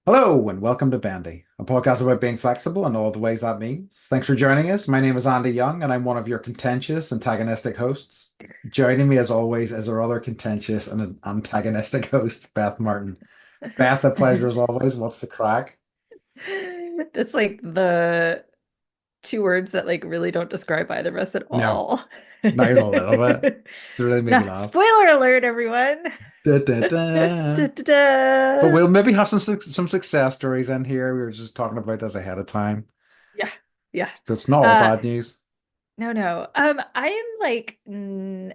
Hello and welcome to Bendy, a podcast about being flexible and all the ways that means. Thanks for joining us. My name is Andy Young and I'm one of your contentious, antagonistic hosts. Joining me as always is our other contentious and antagonistic host, Beth Martin. Beth, a pleasure as always. What's the crack? That's like the two words that like really don't describe either of us at No, all. not even a little bit. It's really made me No, laugh. spoiler alert, everyone. Da, da, da. Da, da, da. But we'll maybe have some success stories in here. We were just talking about this ahead of time. Yeah, yeah. So it's not all Uh, bad news. no, no. I am like, I'm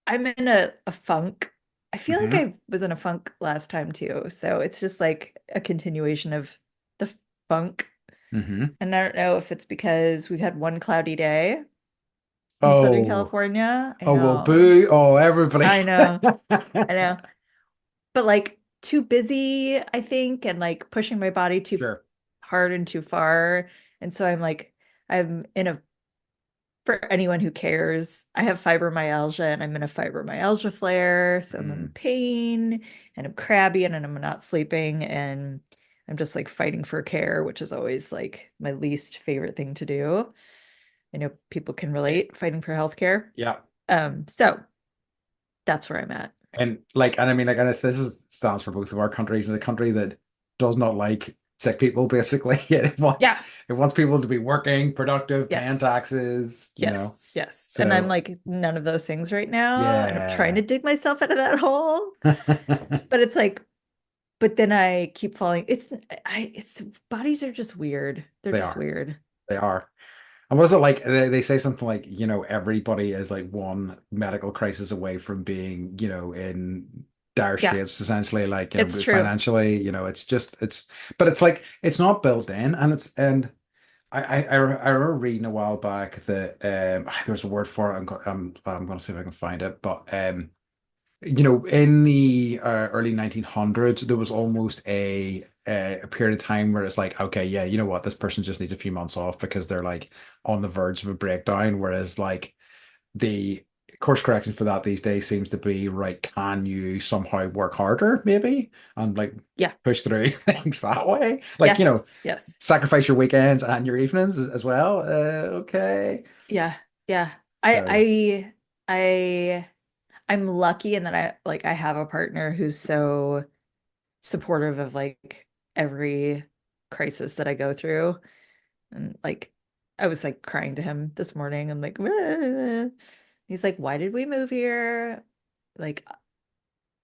in a funk. I feel like Hmm. I was in a funk last time too. So it's just like a continuation of the funk. Hmm. And I don't know if it's because we've had one cloudy day in Southern Oh, California. I oh well, know. boo. Oh, everybody. I know. I know. But like too busy, I think, and like pushing my body too Sure. hard and too far. And so I'm in a, for anyone who cares, I have fibromyalgia and I'm in a fibromyalgia flare. So I'm in Mm. pain and I'm crabby and I'm not sleeping and I'm just like fighting for care, which is always like my least favorite thing to do. I know people can relate, fighting for healthcare. Yeah. So that's where I'm at. And I mean, like, and this is stands for both of our countries. It's a country that does not like sick people, basically. Yeah. It wants people to be working, productive, paying Yes. taxes, you know. Yes, yes. And I'm So like none of those things right now. And I'm trying to yeah. dig myself out of that hole. But it's like, but then I keep falling. It's bodies are just weird. They're They just are. weird. They are. And was it like they say something like, everybody is like one medical crisis away from being, in dire Yeah, straits, essentially, like, it's true. financially, it's just but it's like it's not built in, and I remember reading a while back that there's a word for it. I'm going to see if I can find it, but in the early 1900s, there was almost a period of time where it's like, okay, yeah, you know what, this person just needs a few months off because they're like on the verge of a breakdown. Whereas like the course correction for that these days seems to be, right, can you somehow work harder, maybe, and like Yeah. push through things that way? Like, Yes. Yes. sacrifice your weekends and your evenings as well. Okay. Yeah. Yeah. So, I I'm lucky in that I have a partner who's so supportive of like every crisis that I go through. And like, I was like crying to him this morning. I'm like, "Ah." He's like, why did we move here? Like,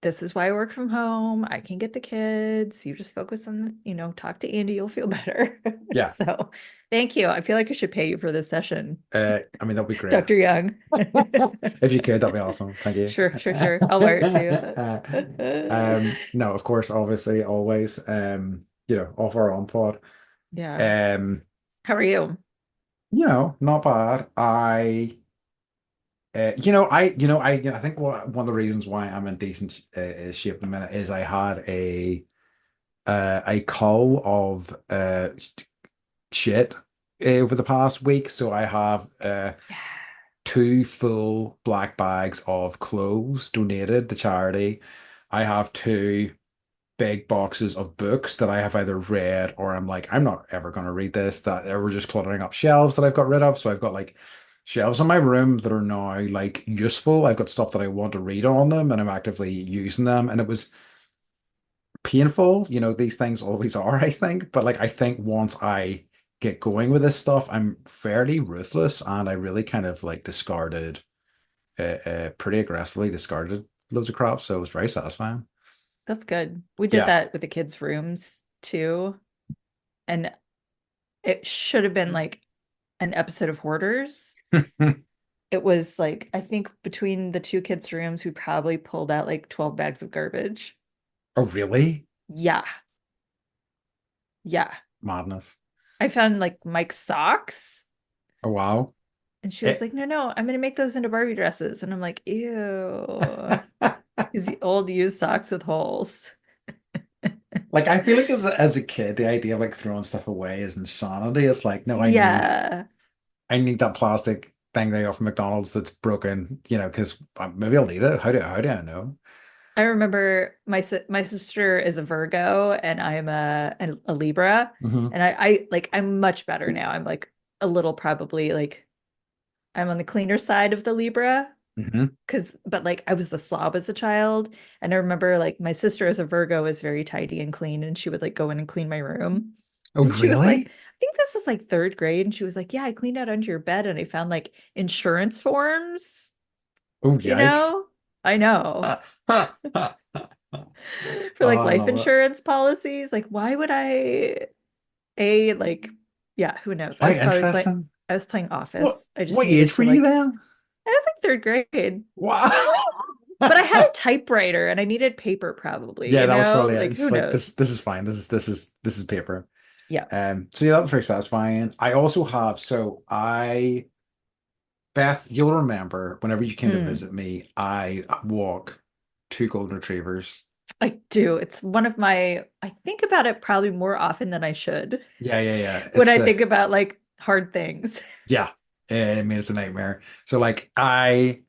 this is why I work from home. I can get the kids. You just focus on, talk to Andy, you'll feel better. yeah. So thank you. I feel like I should pay you for this session, I mean, that'd be great. Dr. Young. If you could, that'd be awesome. Thank you. Sure, sure, sure. I'll wire it to you. No, of course, obviously, always, off our own pod. Yeah. Um, How are you? not bad. I think one of the reasons why I'm in decent shape in a minute is I had a cull of shit over the past week. So I have Yeah. two full black bags of clothes donated to charity. I have two big boxes of books that I have either read or I'm like, I'm not ever going to read this, that they were just cluttering up shelves that I've got rid of. So I've got like shelves in my room that are now like useful. I've got stuff that I want to read on them and I'm actively using them. And it was painful. These things always are, I think. But like, I think once I get going with this stuff, I'm fairly ruthless and I really kind of like discarded pretty aggressively discarded loads of crap, so it was very satisfying. That's good. We did Yeah. that with the kids' rooms too. And it should have been like an episode of Hoarders. It was like, I think between the two kids' rooms, we probably pulled out like 12 bags of garbage. Oh, really? Yeah. Yeah. Madness. I found like Mike's socks. Oh, wow. And she was It, like, no, no, I'm gonna make those into Barbie dresses. And I'm like, ew. These the old used socks with holes. like, I feel like as a kid, the idea of like throwing stuff away is insanity. It's like, no, Yeah. I need that plastic thing they got from McDonald's that's broken, because maybe I'll need it. How do I know? I remember my sister is a Virgo and I'm a Libra, Hmm. and I'm much better now. I'm like a little probably like I'm on the cleaner side of the Libra, Hmm. because but like I was a slob as a child, and I remember like my sister as a Virgo is very tidy and clean, and she would like go in and clean my room. Oh, And she was like, really? I think this was like third grade, and she was like, yeah, I cleaned out under your bed and I found like insurance forms, Oh, you yikes. know? I know. For Oh, like I life love it. insurance policies. Like, why would like, yeah, who knows? Quite interesting. I was playing What Office. I just what age needed were to you like, then? I was like third grade, Wow. but I had a typewriter and I needed paper probably, Yeah, you that was know? probably it. Like, It's who like knows? this is fine. This is paper. Yeah. So yeah, that was very satisfying. I also have Beth, you'll remember whenever you came to Mm, visit me, I walk two golden retrievers. I do. It's one of I think about it probably more often than I should Yeah, yeah, yeah. when It's I think about like hard things. yeah. I mean it's a nightmare. So like I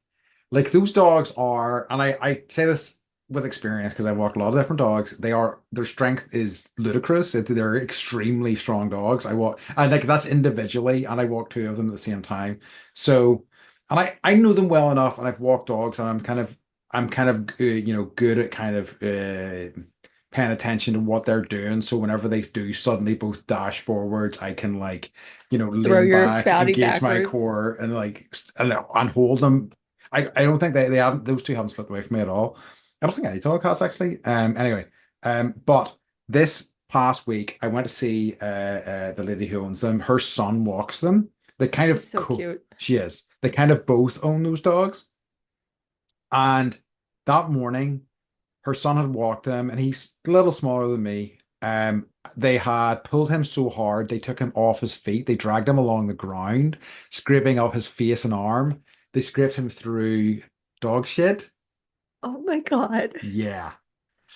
like those dogs are, and I say this with experience because I've walked a lot of different dogs. Their strength is ludicrous. They're extremely strong dogs. I walk, and like that's individually, and I walk two of them at the same time. So, and I know them well enough, and I've walked dogs, and I'm kind of good at kind of paying attention to what they're doing. So whenever they do suddenly both dash forwards, I can like Throw lean your back, body engage my backwards. core, and like and hold them. I don't think they haven't those two haven't slipped away from me at all. I don't think any dog has actually. Anyway, but this past week I went to see the lady who owns them. Her son walks them. They kind She's of so cute. she is. They kind of both own those dogs. And that morning, her son had walked them, and he's a little smaller than me. They had pulled him so hard they took him off his feet. They dragged him along the ground, scraping up his face and arm. They scraped him through dog shit. Oh my God. Yeah.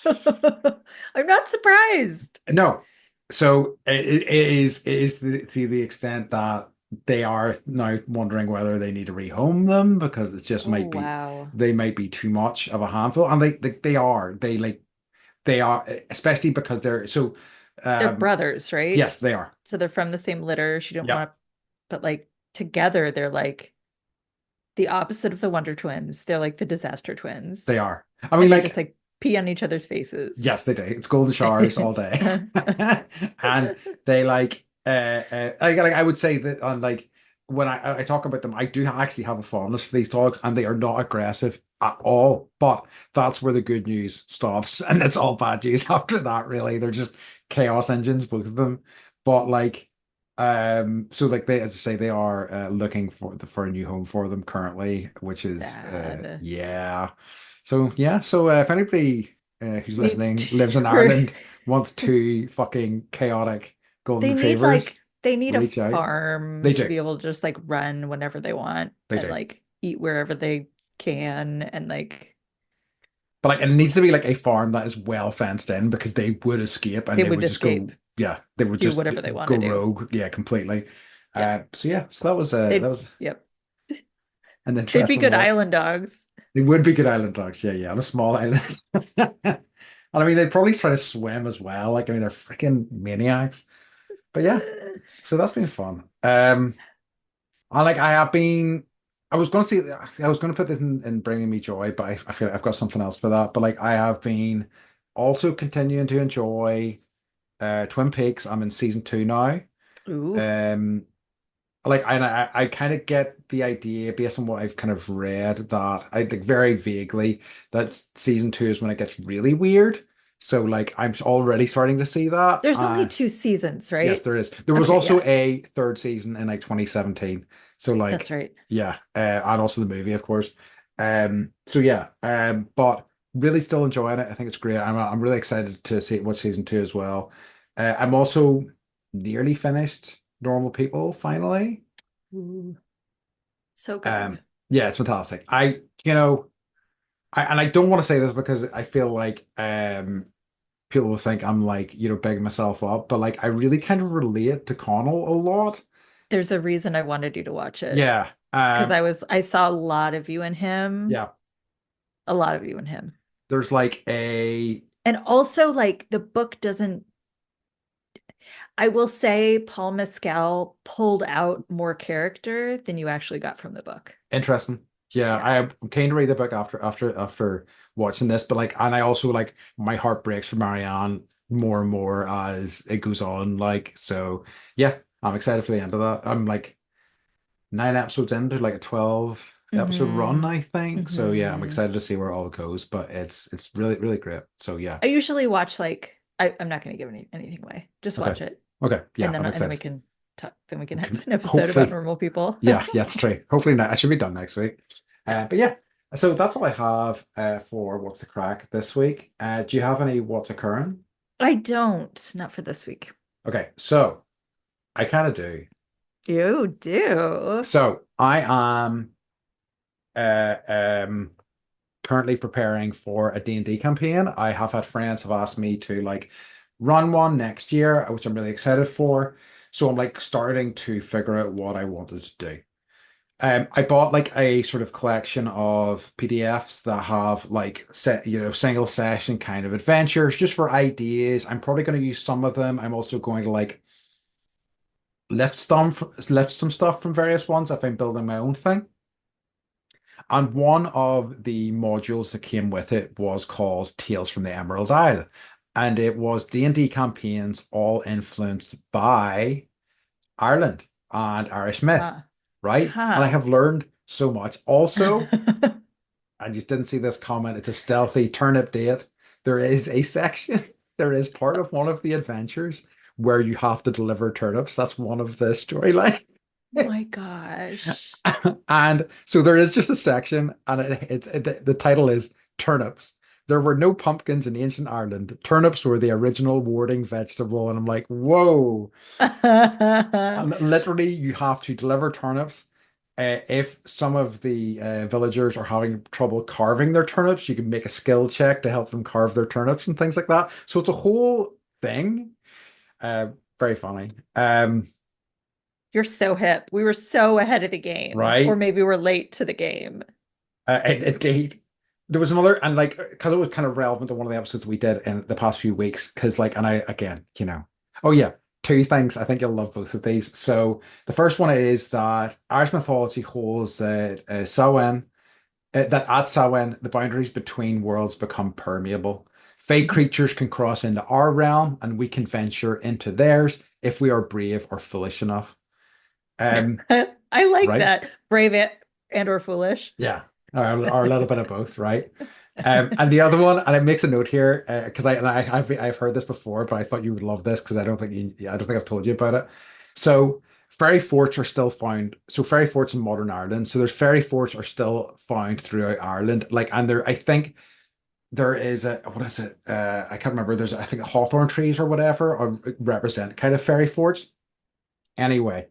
I'm not surprised. No. So it is to the extent that they are now wondering whether they need to rehome them because it just Oh, might be wow. they might be too much of a handful, and they are, especially because they're so They're um brothers, right? yes, they are. So they're from the same litter. She didn't Yep, want to, but like together, they're like the opposite of the Wonder Twins. They're like the disaster twins. they are. I mean, And they just like, like pee on each other's faces. yes, they do. It's golden showers all day. And they like I would say that on like when I talk about them, I do actually have a fondness for these dogs, and they are not aggressive at all. But that's where the good news stops, and it's all bad news after that, really. They're just chaos engines, both of them. But like so like they, as I say, they are looking for a new home for them currently, which is Sad. yeah. So yeah, so if anybody who's Needs listening to, lives in or Ireland, wants two fucking chaotic golden retrievers, they need a reach out. farm They to do. be able to just like run whenever they want They and do. like eat wherever they can and like But like it needs to be like a farm that is well fenced in because they would escape and they they would would just escape, go, yeah, they would do just whatever they want go to do. rogue, yeah, completely. Yeah. So yeah, so that They'd was yep. an They'd be interesting good walk. island dogs. They would be good island dogs, yeah, yeah, on a small island. And I mean, they'd probably try to swim as well. Like, I mean, they're freaking maniacs. But yeah, so that's been fun. I like I have been. I was going to say I was going to put this in bringing me joy, but I feel like I've got something else for that. But like I have been also continuing to enjoy Twin Peaks. I'm in season two now. Ooh, Um, like I kind of get the idea based on what I've kind of read that I think very vaguely that season two is when it gets really weird. So like I'm already starting to see that. there's only two seasons, Yes, right? there is. There was Okay, also yeah, a third season in like 2017. So that's like, right. yeah, and also the movie, of course. So yeah, but really still enjoying it. I think it's great. I'm really excited to see what season two as well. I'm also nearly finished Normal People finally. Ooh, so Um, good. yeah, it's fantastic. I don't want to say this because I feel like people will think I'm like, bigging myself up, but like I really kind of relate to Connell a lot. There's a reason I wanted you to watch it Yeah. because I saw a lot of you in him, Yeah. a lot of you in him. there's like a And also, like, the book doesn't, I will say Paul Mescal pulled out more character than you actually got from the book. interesting. Yeah, Yeah. I'm keen to read the book after watching this, but like, and I also like my heart breaks for Marianne more and more as it goes on. Like, so yeah, I'm excited for the end of that. I'm like 9 episodes into like a 12 episode run, Mm-hmm. I think. So yeah, I'm Mm-hmm. excited to see where it all goes, but it's really, really great. So yeah. I usually watch like I'm not going to give anything away. Just Okay. watch it, Okay. Yeah, and then I'm and then we excited. can talk. Then we can have an episode about Hopefully. normal people. Yeah, yeah, it's true. Hopefully not. I should be done next week. Yeah. But yeah, so that's all I have for What's the Crack this week. Do you have any What's Occurring? I don't. Not for this week. Okay, so I kind of do. You do. So I am uh, um, currently preparing for a D&D campaign. I have had friends have asked me to like run one next year, which I'm really excited for. So I'm like starting to figure out what I wanted to do. I bought like a sort of collection of PDFs that have like set, single session kind of adventures just for ideas. I'm probably going to use some of them. I'm also going to like lift some stuff from various ones if I'm building my own thing. And one of the modules that came with it was called Tales from the Emerald Isle. And it was D&D campaigns all influenced by Ireland and Irish myth, Huh. right? And I Huh. have learned so much. Also, I just didn't see this comment. It's a stealthy turnip date. There is a section, there is part of one of the adventures where you have to deliver turnips. That's one of the storyline. My gosh. And so there is just a section, and the title is Turnips. There were no pumpkins in ancient Ireland. Turnips were the original warding vegetable. And I'm like, whoa. And literally, you have to deliver turnips. If some of the villagers are having trouble carving their turnips, you can make a skill check to help them carve their turnips and things like that. So it's a whole thing. Uh, Very funny. You're so hip. We were so ahead of the game, or Right? maybe we're late to the game. Indeed. There was another, and like, because it was kind of relevant to one of the episodes we did in the past few weeks, because like, and I, again, oh yeah, two things. I think you'll love both of these. So the first one is that Irish mythology holds that that at Samhain, the boundaries between worlds become permeable. Fey creatures can cross into our realm, and we can venture into theirs if we are brave or foolish enough. Um, I like right? that. Brave and or foolish. Yeah, or a little bit of both, right? And the other one, and it makes a note here because I've heard this before, but I thought you would love this because I don't think I've told you about it. So fairy forts are still found. So fairy forts in modern Ireland. So there's fairy forts are still found throughout Ireland. Like, and there, I think there is a what is it? I can't remember. There's I think hawthorn trees or whatever or represent kind of fairy forts. Anyway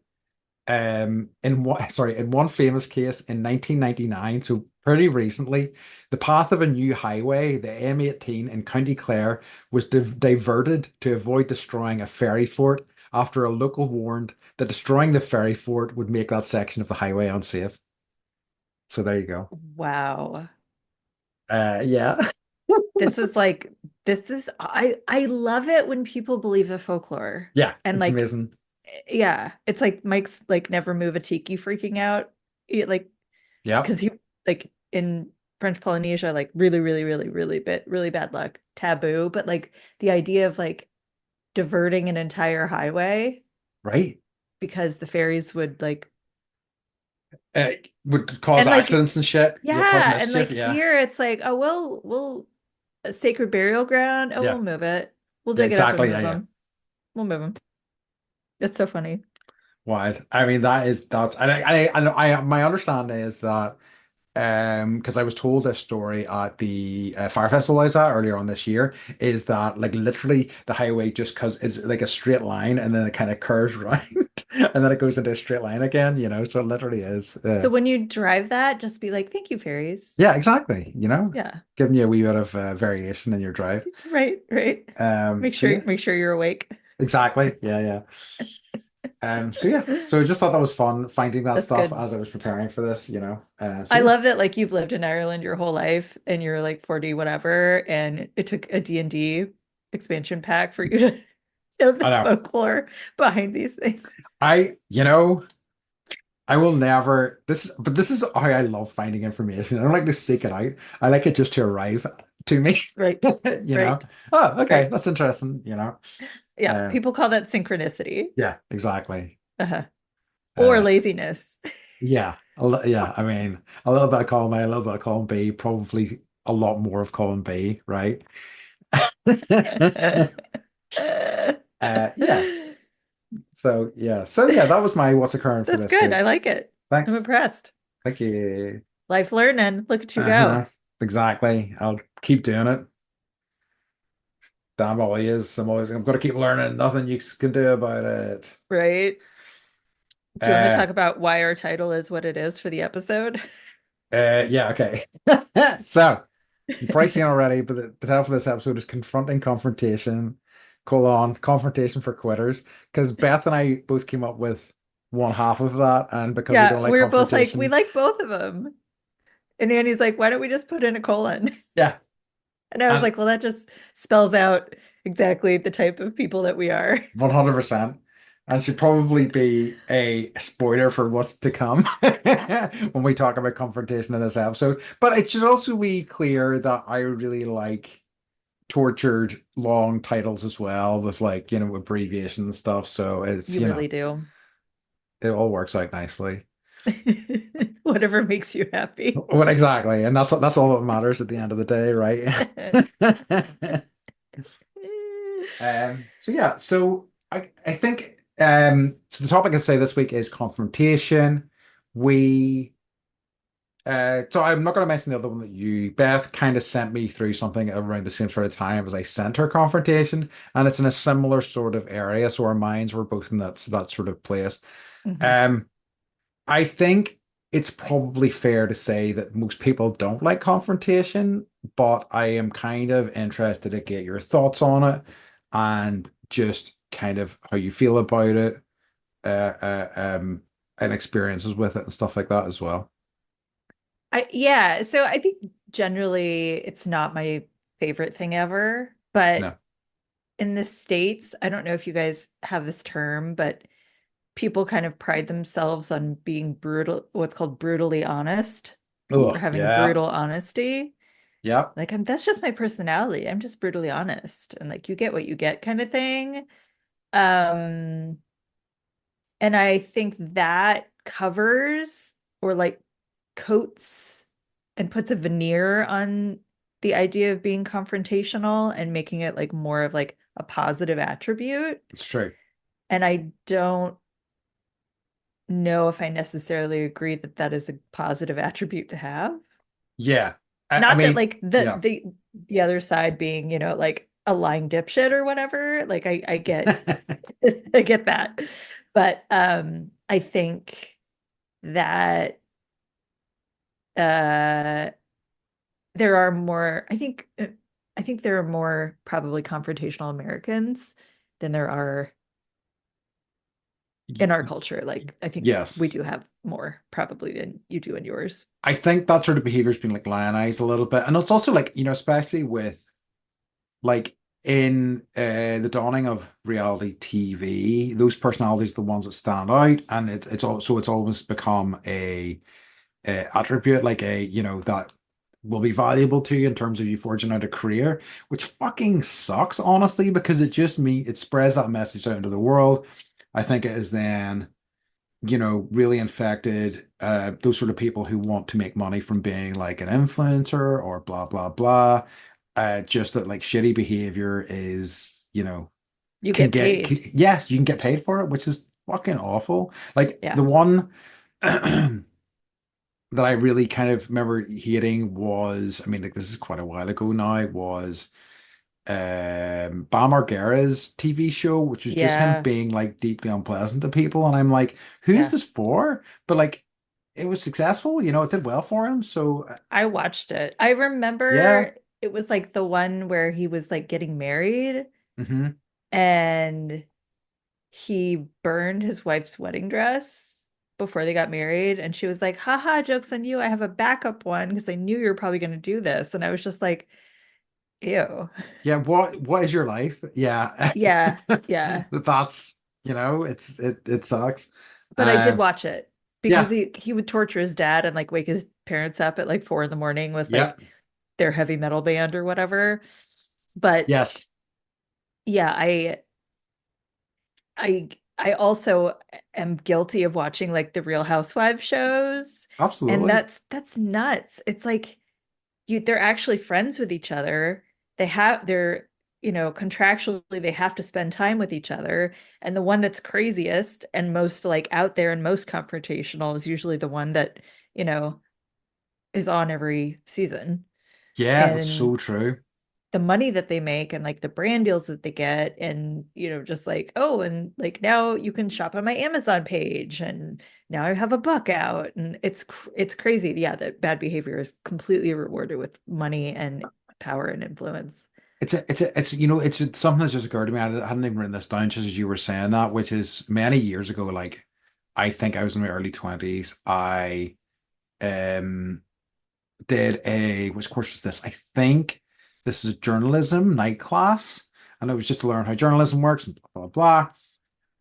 in one famous case in 1999, so pretty recently, the path of a new highway, the M18 in County Clare, was diverted to avoid destroying a ferry fort after a local warned that destroying the ferry fort would make that section of the highway unsafe. So there you go. Wow. Yeah. This is like this is I love it when people believe the folklore. Yeah, And it's like amazing. yeah, it's like Mike's like never move a tiki freaking out. Like Yep. because he like in French Polynesia, like really, really, really, really bad luck, taboo. But like the idea of like diverting an entire highway Right. because the ferries would like Would cause and like accidents and shit. Yeah, cause yeah, and mischief. like Yeah. here it's like, oh we'll a sacred burial ground. Oh, Yeah. we'll move it. We'll Yeah, dig it up and exactly. Yeah, move yeah. them. We'll move them. It's so funny. Wild. I mean, that's my understanding is that because I was told this story at the fire festival I was at earlier on this year is that like literally the highway just because it's like a straight line and then it kind of curves around and then it goes into a straight line again, so it literally is. So when you drive that, just be like, thank you, fairies. Yeah, exactly. Yeah. Giving you a wee bit of variation in your drive. Right, right. So yeah, Make sure you're awake. exactly. Yeah, yeah. So yeah, so I just thought that was fun finding that That's stuff good. as I was preparing for this, you know. So I yeah, love that like you've lived in Ireland your whole life and you're like 40 whatever and it took a D&D expansion pack for you to know I the know. folklore behind these things. You know, I will never but this is how I love finding information. I don't like to seek it out. I like it just to arrive to me, Right. you know. Right. Oh, okay, Right. that's interesting, you know. Yeah, Uh, people call that synchronicity. yeah, exactly. Uh-huh. Or Uh, laziness. yeah, yeah. I mean, a little bit of column A, a little bit of column B, probably a lot more of column B, right? Yeah. So yeah, that was my what's occurring for That's this good. I week. like it. I'm Thanks. impressed. Thank you. Life learning. Look at you go. Uh-huh. Exactly. I'll keep doing it. Damn all he is. I'm gonna keep learning. Nothing you can do about it. Right? Do you want to Uh talk about why our title is what it is for the episode? yeah, okay. So I'm pricing already, but the title for this episode is confronting confrontation, confrontation for quitters. Because Beth and I both came up with one half of that, and because we don't Yeah, like we were both like, we confrontation, like both of them. And Annie's like, why don't we just put in a colon? yeah. And I was And like, well, that just spells out exactly the type of people that we are. 100%. That should probably be a spoiler for what's to come when we talk about confrontation in this episode. But it should also be clear that I really like tortured long titles as well with like, you know, abbreviations and stuff. So it's, You you know, really do. it all works out nicely. Whatever makes you happy. What exactly? And that's all that matters at the end of the day, right? So yeah, so I think so the topic I say this week is confrontation. We so I'm not going to mention the other one that you Beth kind of sent me through something around the same sort of time as I sent her confrontation, and it's in a similar sort of area. So our minds were both in that sort of place. Mhm. Um, I think it's probably fair to say that most people don't like confrontation, but I am kind of interested to get your thoughts on it and just kind of how you feel about it, uh, and experiences with it and stuff like that as well. Yeah, so I think generally it's not my favorite thing ever, but No. in the States, I don't know if you guys have this term, but people kind of pride themselves on being brutal, what's called brutally honest, or Oh, having yeah. brutal honesty. Yep. Like that's just my personality. I'm just brutally honest and like you get what you get kind of thing. Um, and I think that covers or like coats and puts a veneer on the idea of being confrontational and making it like more of like a positive attribute. It's true. And I don't know if I necessarily agree that that is a positive attribute to have. Yeah. I Not that mean, like yeah. the other side being, you know, like a lying dipshit or whatever. Like I get I get that. But I think that uh there are more I think there are more probably confrontational Americans than there are Y- in our y- culture. Like I think we Yes. do have more probably than you do in yours. I think that sort of behavior's been like lionized a little bit. And it's also like, you know, especially with like in the dawning of reality TV, those personalities are the ones that stand out, and it's almost become a attribute like a you know that will be valuable to you in terms of you forging out a career, which fucking sucks honestly because it spreads that message out into the world. I think it is then you know, really infected those sort of people who want to make money from being like an influencer or blah blah blah. Just that like shitty behavior is, you know, You get paid. yes, you can get paid for it, which is fucking awful. Like Yeah. the one that I really kind of remember hating was, I mean, like this is quite a while ago now, was Bam Margera's TV show, which was just him Yeah. being like deeply unpleasant to people. And I'm like, who is Yeah. this for? But like, it was successful, you know, it did well for him. So I watched it. I yeah. remember it was like the one where he was like getting married Hmm. and he burned his wife's wedding dress before they got married. And she was like, haha, joke's on you. I have a backup one because I knew you were probably going to do this. And I was just like, ew. Yeah, what is your life? Yeah. Yeah. Yeah. That's, it sucks. But I did Um, watch it because yeah, he would torture his dad and like wake his parents up at like 4 in the morning with yeah, like their heavy metal band or whatever. But yes, yeah, I I also am guilty of watching like the Real Housewives shows, and absolutely. that's nuts. It's like they're actually friends with each other. They're contractually they have to spend time with each other. And the one that's craziest and most like out there and most confrontational is usually the one that, you know, is on every season. Yeah, that's And so true. the money that they make and like the brand deals that they get and just like, oh, and like now you can shop on my Amazon page and now I have a book out and it's crazy. Yeah, that bad behavior is completely rewarded with money and power and influence. It's something that's just occurred to me. I hadn't even written this down just as you were saying that, which is many years ago, like I think I was in my early 20s. I um did which course was this? I think this was a journalism night class, and it was just to learn how journalism works and blah blah blah.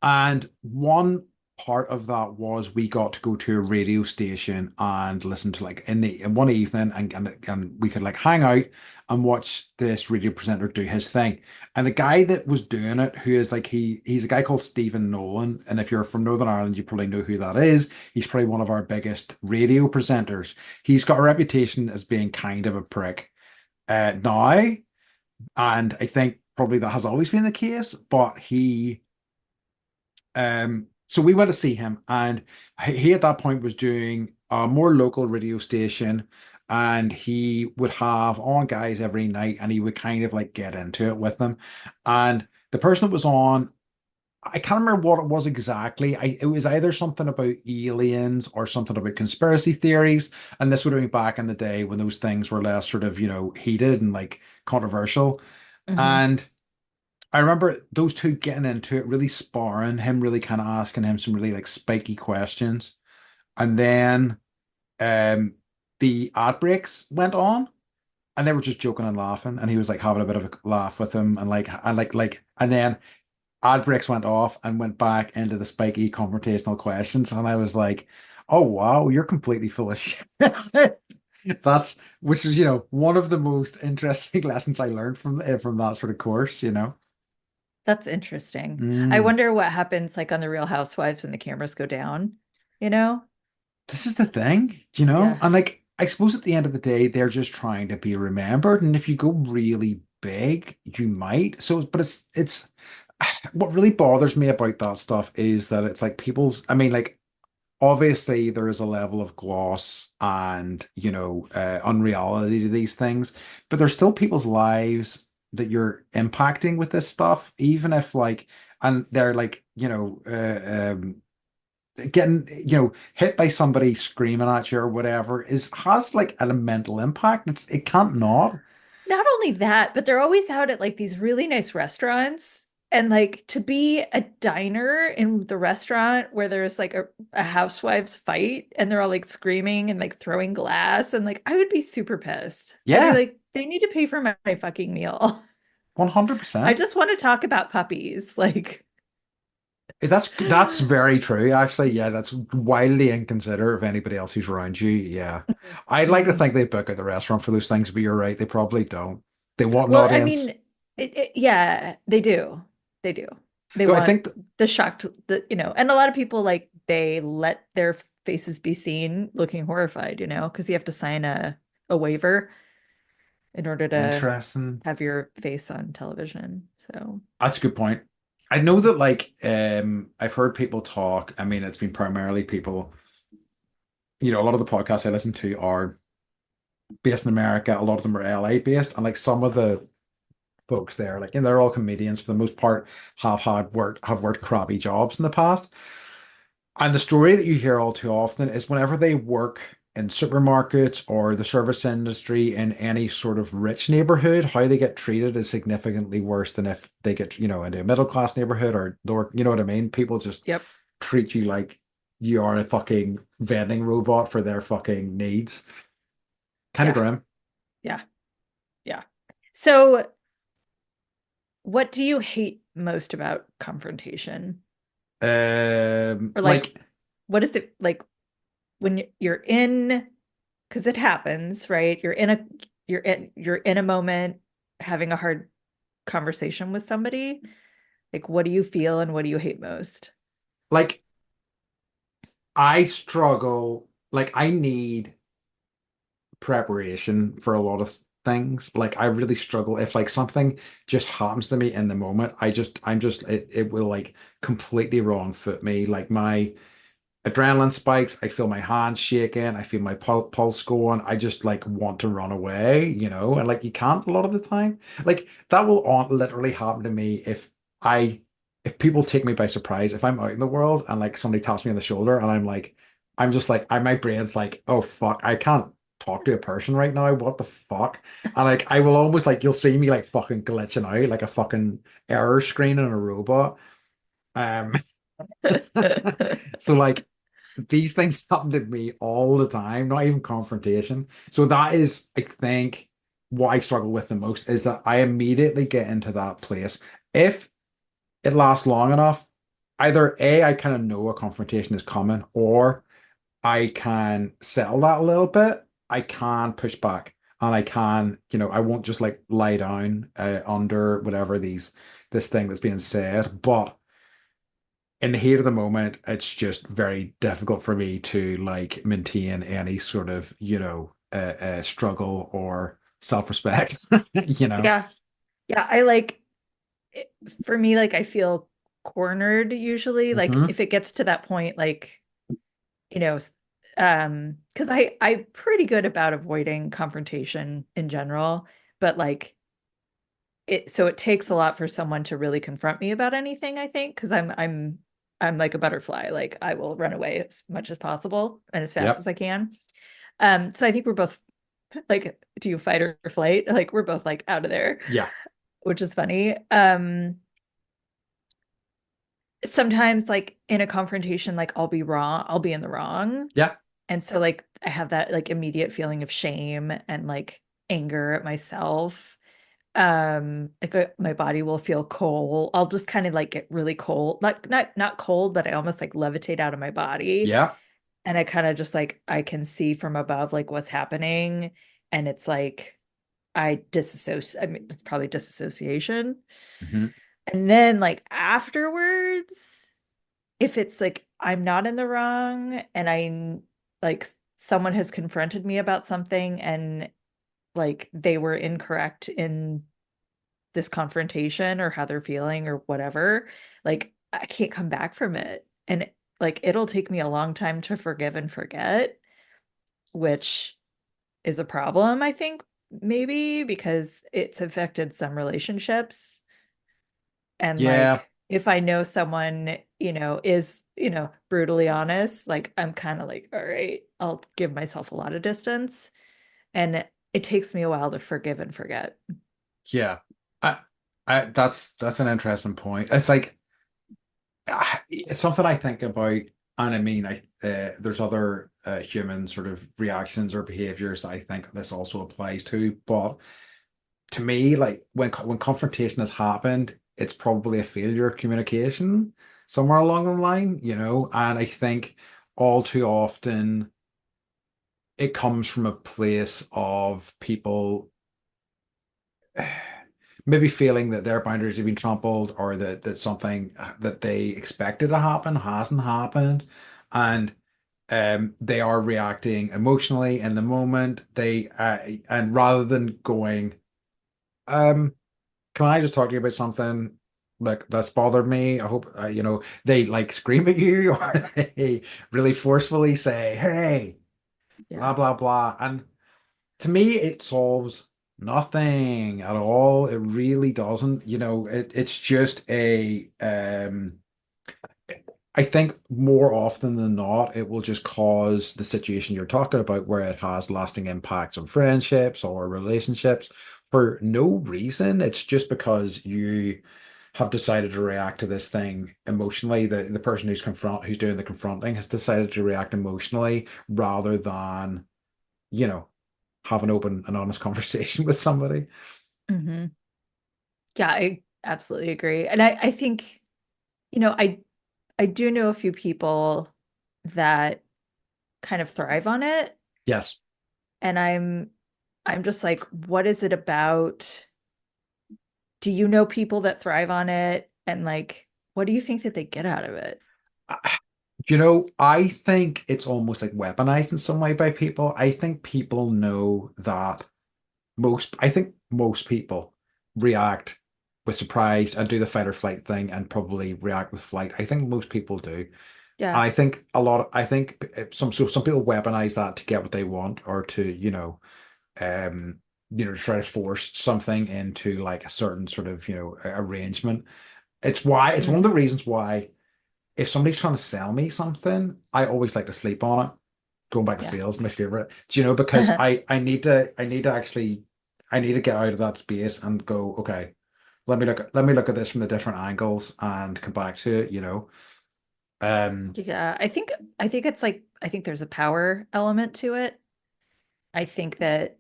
And one part of that was we got to go to a radio station and listen to like in one evening and we could like hang out and watch this radio presenter do his thing. And the guy that was doing it, who is like he's a guy called Stephen Nolan. And if you're from Northern Ireland, you probably know who that is. He's probably one of our biggest radio presenters. He's got a reputation as being kind of a prick now, and I think probably that has always been the case, but so we went to see him, and he at that point was doing a more local radio station, and he would have on guys every night, and he would kind of like get into it with them. And the person that was on, I can't remember what it was exactly. It was either something about aliens or something about conspiracy theories, and this would have been back in the day when those things were less sort of, heated and like controversial. Hmm. And I remember those two getting into it, really sparring, him really kind of asking him some really like spiky questions. And then um the ad breaks went on and they were just joking and laughing. And he was like having a bit of a laugh with him and then ad breaks went off and went back into the spiky confrontational questions. And I was like, oh wow, you're completely full of shit. That's which is, one of the most interesting lessons I learned from that sort of course. That's interesting. I Mm. wonder what happens like on the Real Housewives when the cameras go down, you know? This is the thing. Yeah. And like, I suppose at the end of the day, they're just trying to be remembered. And if you go really big, you might. So, but it's what really bothers me about that stuff is that it's like I mean, like, obviously there is a level of gloss and, unreality to these things, but there's still people's lives that you're impacting with this stuff, even if like, and they're like, getting hit by somebody screaming at you or whatever is has like a mental impact. It can't not. Not only that, but they're always out at like these really nice restaurants. And like to be a diner in the restaurant where there's like a housewives fight and they're all like screaming and like throwing glass and like I would be super pissed. I'd be Yeah, like, they need to pay for my fucking meal. I 100%. just want to talk about puppies. Like, That's very true, actually. Yeah, that's wildly inconsiderate of anybody else who's around you. Yeah, I'd like to mhm. think they book at the restaurant for those things, but you're right, they probably don't. They want an Well, I audience. mean, yeah, they do. They do. They So I want think the shocked, and a lot of people like they let their faces be seen looking horrified, because you have to sign a waiver in order to interesting. have your face on television. So, That's a good point. I know that like I've heard people talk. I mean, it's been primarily people. A lot of the podcasts I listen to are based in America. A lot of them are LA based, and like some of the folks there, like, they're all comedians for the most part, have worked crappy jobs in the past. And the story that you hear all too often is whenever they work. in supermarkets or the service industry in any sort of rich neighborhood, how they get treated is significantly worse than if they get, into a middle class neighborhood or lower, you know what I mean? People just Yep. treat you like you are a fucking vending robot for their fucking needs. Kind of Yeah. grim. Yeah. Yeah. So, what do you hate most about confrontation? Or like, Like, what is it like when you're in, because it happens, right? You're in a moment having a hard conversation with somebody. Like, what do you feel and what do you hate most? like I struggle, like I need preparation for a lot of things. Like I really struggle if like something just happens to me in the moment. It will like completely wrong foot me. Like my adrenaline spikes. I feel my hands shaking. I feel my pulse going. I just like want to run away, and like you can't a lot of the time. Like that will literally happen to me I, if people take me by surprise, if I'm out in the world and like somebody taps me on the shoulder and I'm just like, my brain's like, oh fuck, I can't talk to a person right now. What the fuck? And like, I will almost like, you'll see me like fucking glitching out like a fucking error screen in a robot. Um, so like, these things happen to me all the time, not even confrontation. So that is, I think, what I struggle with the most is that I immediately get into that place. If it lasts long enough, either A, I kind of know a confrontation is coming, or I can settle that a little bit. I can push back and I can, I won't just like lie down under whatever this thing that's being said. But in the heat of the moment, it's just very difficult for me to like maintain any sort of, struggle or self-respect, you know. Yeah. Yeah. I like it- for me, like I feel cornered usually. Like Hmm. if it gets to that point, like, you know, because I'm pretty good about avoiding confrontation in general, but like it takes a lot for someone to really confront me about anything, I think, because I'm like a butterfly. Like I will run away as much as possible and as fast Yep. as I can. So I think we're both like, do you fight or flight? Like we're both like out of there, Yeah. which is funny. Sometimes like in a confrontation, like I'll be wrong, I'll be in the wrong. Yeah. And so like I have that like immediate feeling of shame and like anger at myself. Like my body will feel cold. I'll just kind of like get really cold. Like not cold, but I almost like levitate out of my body. Yeah. And I kind of just like I can see from above like what's happening. And it's like I disassociate. I mean, it's probably disassociation. Hmm. And then like afterwards, if it's like I'm not in the wrong and like someone has confronted me about something and like they were incorrect in this confrontation or how they're feeling or whatever, like I can't come back from it. And like it'll take me a long time to forgive and forget, which is a problem, I think, maybe because it's affected some relationships. And Yeah. like if I know someone, is, brutally honest, like I'm kind of like, all right, I'll give myself a lot of distance. And it takes me a while to forgive and forget. Yeah. I, that's an interesting point. It's like it's something I think about, and I mean, there's other human sort of reactions or behaviors I think this also applies to. But to me, like when confrontation has happened, it's probably a failure of communication somewhere along the line, And I think all too often it comes from a place of people maybe feeling that their boundaries have been trampled or that something that they expected to happen hasn't happened. And they are reacting emotionally in the moment. And rather than going, um, can I just talk to you about something like that's bothered me? I hope they like scream at you or they really forcefully say, "Hey, Yeah. blah blah blah." And to me, it solves nothing at all. It really doesn't. It's just I think more often than not, it will just cause the situation you're talking about where it has lasting impacts on friendships or relationships for no reason. It's just because you have decided to react to this thing emotionally. The person who's doing the confronting has decided to react emotionally rather than, you know, have an open and honest conversation with somebody. Hmm. Yeah, I absolutely agree. And I think, I do know a few people that kind of thrive on it. Yes. And I'm just like, what is it about? Do you know people that thrive on it? And like, what do you think that they get out of it? I think it's almost like weaponized in some way by people. I think people know that I think most people react with surprise and do the fight or flight thing and probably react with flight. I think most people do. And Yeah. I think some people weaponize that to get what they want or to, um, try to force something into like a certain sort of, arrangement. It's one of the Hmm. reasons why if somebody's trying to sell me something, I always like to sleep on it. Going back to Yeah. sales, my favorite. Because I need to actually I need to get out of that space and go, okay, let me look at this from the different angles and come back to it, you know. Um, Yeah, I think it's like I think there's a power element to it. I think that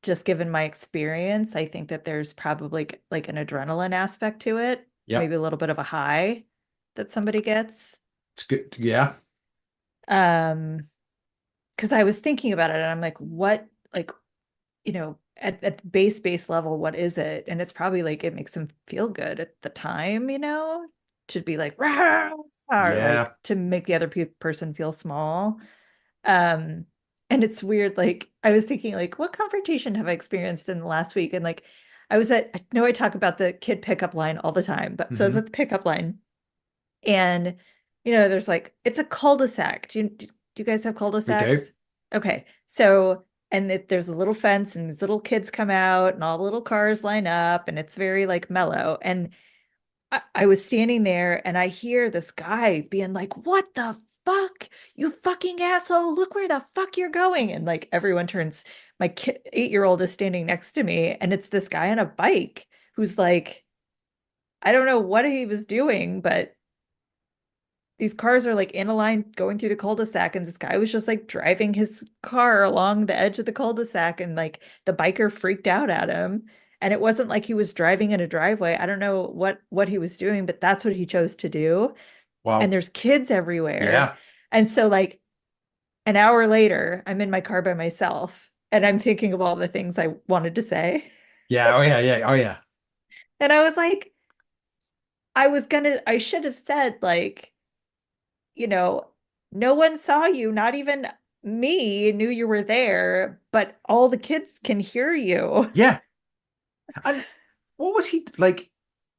just given my experience, I think that there's probably like an adrenaline aspect to it, yeah, maybe a little bit of a high that somebody gets. it's good. Yeah. Um, because I was thinking about it and I'm like, what, like, at the base level, what is it? And it's probably like it makes them feel good at the time, to be like, rah, or like Yeah. to make the other person feel small. Um, and it's weird, like I was thinking, like, what confrontation have I experienced in the last week? And like I know I talk about the kid pickup line all the time, but so I was Hmm. at the pickup line and there's like it's a cul-de-sac. Do you guys have We do. cul-de-sacs? Okay. So and there's a little fence and these little kids come out and all the little cars line up and it's very like mellow. And I was standing there and I hear this guy being like, "What the fuck? You fucking asshole. Look where the fuck you're going." And like everyone turns, my kid, 8-year-old is standing next to me and it's this guy on a bike who's like, I don't know what he was doing, but these cars are like in a line going through the cul-de-sac and this guy was just like driving his car along the edge of the cul-de-sac and like the biker freaked out at him and it wasn't like he was driving in a driveway. I don't know what he was doing, but that's what he chose to do. And Wow. there's kids everywhere. Yeah. And so like an hour later, I'm in my car by myself and I'm thinking of all the things I wanted to say. Yeah. Oh yeah. Yeah. Oh yeah. And I was like, I should have said like, you know, no one saw you, not even me knew you were there, but all the kids can hear you. Yeah. And what was he like?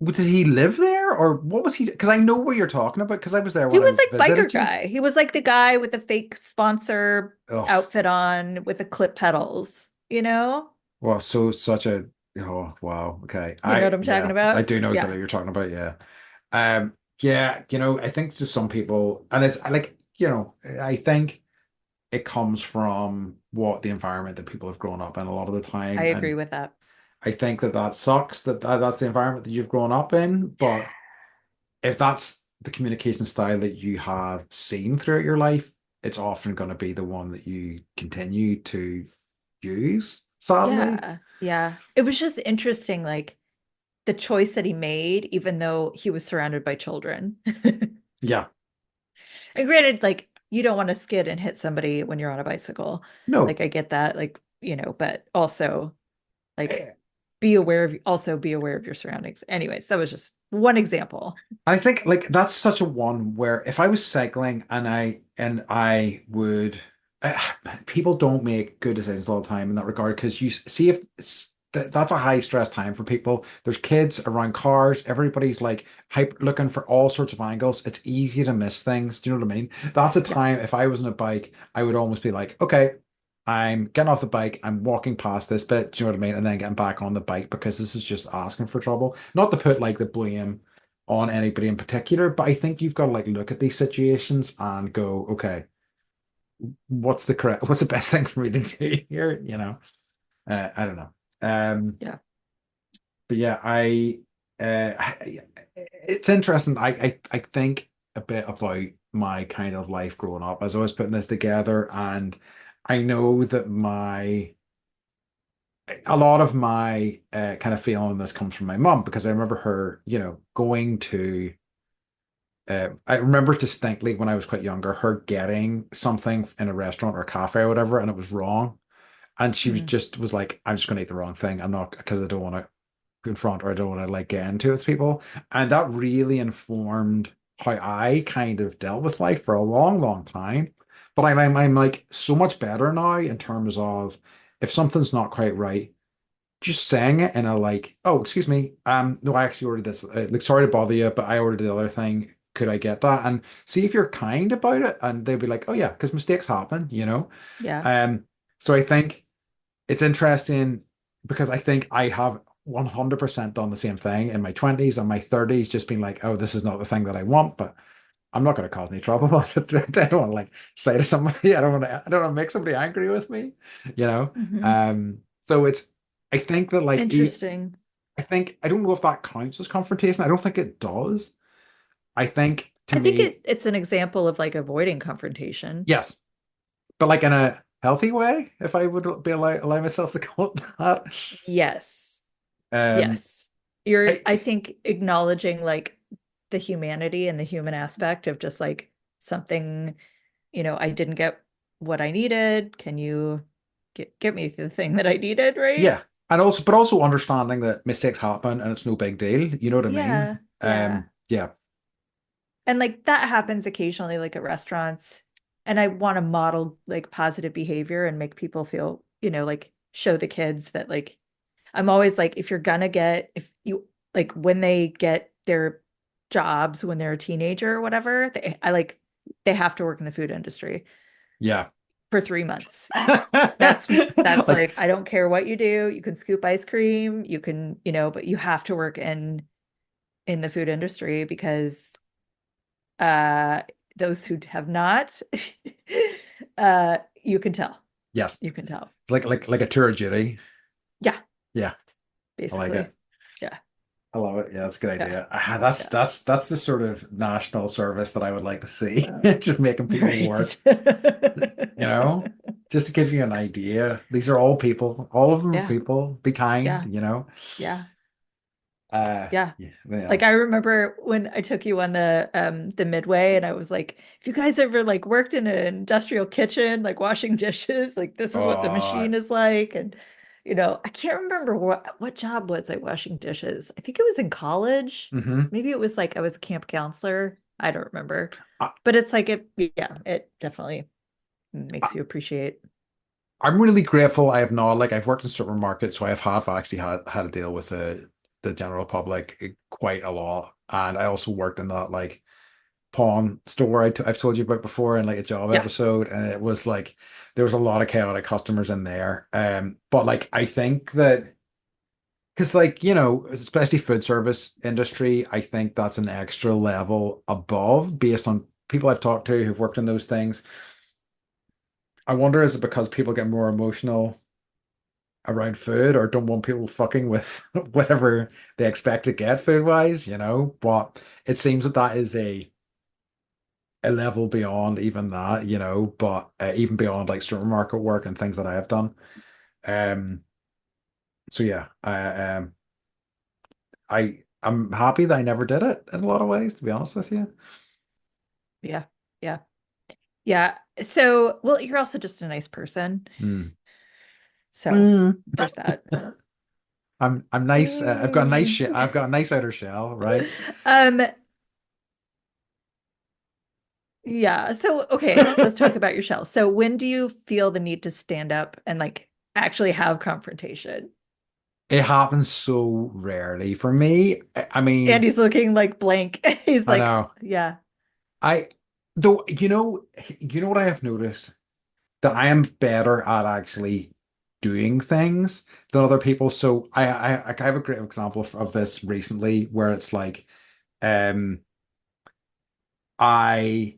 Did he live there or what was he? Because I know what you're talking about because I was there He when I was like biker visited you. guy. He was like the guy with the fake sponsor Oh, outfit on with the clip pedals, you know? well, so such a oh wow. Okay. You know what I'm talking I about? do know exactly Yeah, what you're talking about. Yeah. Yeah, I think to some people, and it's like, I think it comes from what the environment that people have grown up in a lot of the I time. agree And with that. I think that sucks that's the environment that you've grown up in. But if that's the communication style that you have seen throughout your life, it's often going to be the one that you continue to use, sadly. Yeah, yeah. It was just interesting, like the choice that he made, even though he was surrounded by children. Yeah. And granted, like you don't want to skid and hit somebody when you're on a bicycle. No. Like I get that, like, but also like Eh, be aware of your surroundings. Anyways, that was just one example. I think like that's such a one where if I was cycling and I would uh, people don't make good decisions all the time in that regard because you see if that's a high stress time for people. There's kids around cars. Everybody's like looking for all sorts of angles. It's easy to miss things. Do you know what I mean? That's a Yeah. time if I was on a bike, I would almost be like, okay, I'm getting off the bike. I'm walking past this bit. Do you know what I mean? And then getting back on the bike because this is just asking for trouble. Not to put like the blame. on anybody in particular, but I think you've got to like look at these situations and go, okay, what's the best thing for me to do here? I don't know. Um, Yeah. but yeah, it's interesting. I think a bit about my kind of life growing up as I was putting this together, and I know that my a lot of my kind of feeling this comes from my mum because I remember her, going to. I remember distinctly when I was quite younger, her getting something in a restaurant or a cafe or whatever, and it was wrong. And she Mm, was like, I'm just going to eat the wrong thing. I'm not because I don't want to confront or I don't want to like get into it with people. And that really informed how I kind of dealt with life for a long, long time. But I'm like so much better now in terms of if something's not quite right, just saying it in a like, oh, excuse me, no, I actually ordered this. Like, sorry to bother you, but I ordered the other thing. Could I get that? And see if you're kind about it, and they'll be like, oh yeah, because mistakes happen. yeah. Um, so I think it's interesting because I think I have 100% done the same thing in my 20s and my 30s, just being like, oh, this is not the thing that I want, but I'm not going to cause any trouble. I don't want to like say to somebody, I don't want to make somebody angry with me, you know? Hmm. So I think that like, Interesting. I think, I don't know if that counts as confrontation. I don't think it does. I think to I think me, it's an example of like avoiding confrontation. yes, but like in a healthy way, if I would be allow myself to call it that. Yes. Um, Yes. You're, I, I think, acknowledging like the humanity and the human aspect of just like something, I didn't get what I needed. Can you get me the thing that I needed, right? Yeah. And also, but also understanding that mistakes happen and it's no big deal. You know what I mean? Yeah. Yeah. Yeah. And like that happens occasionally, like at restaurants. And I want to model like positive behavior and make people feel, like show the kids that like I'm always like, if you like when they get their jobs when they're a teenager or whatever, they have to work in the food industry Yeah. for 3 months. That's Like, like, I don't care what you do. You can scoop ice cream, you can, but you have to work in the food industry because uh those who have not you can tell. yes. You can tell. Like a tour of duty. Yeah, Yeah. I like basically. it. Yeah. I love it. Yeah, that's a good Yeah. idea. That's Yeah. that's the sort of national service that I would like to see. Just making people Right. work, you know, just to give you an idea. These are all people. All of them are Yeah. people. Be kind, Yeah. Yeah. Yeah. Yeah, yeah. Like I remember when I took you on the midway and I was like, if you guys ever like worked in an industrial kitchen, like washing dishes, like this is what the Oh, machine is like. And I can't remember what job was I washing dishes. I think it was in college. hmm. Maybe it was like I was a camp counselor. I don't remember. But it's like yeah, it definitely makes you appreciate. I'm really grateful. I have not like I've worked in supermarkets, so I have actually had to deal with the general public quite a lot. And I also worked in that like pawn store I've told you about before in like a job Yeah. episode, and it was like there was a lot of chaotic customers in there. But like I think that because like especially food service industry, I think that's an extra level above based on people I've talked to who've worked in those things. I wonder is it because people get more emotional around food or don't want people fucking with whatever they expect to get food wise. But it seems that that is a level beyond even that, but even beyond like supermarket work and things that I have done. Um, so yeah, I'm happy that I never did it in a lot of ways, to be honest with you. Yeah. Yeah. Yeah. So, well, you're also just a nice person. Mm. So Mm. there's that. I'm nice. Mm. I've got a nice outer shell, right? Um, yeah. So, okay, let's talk about your shell. So, when do you feel the need to stand up and like actually have confrontation? It happens so rarely for me. I mean, Andy's looking like blank. He's I like, know. yeah, I though you know what I have noticed that I am better at actually doing things than other people. So I have a great example of this recently where it's like Um, I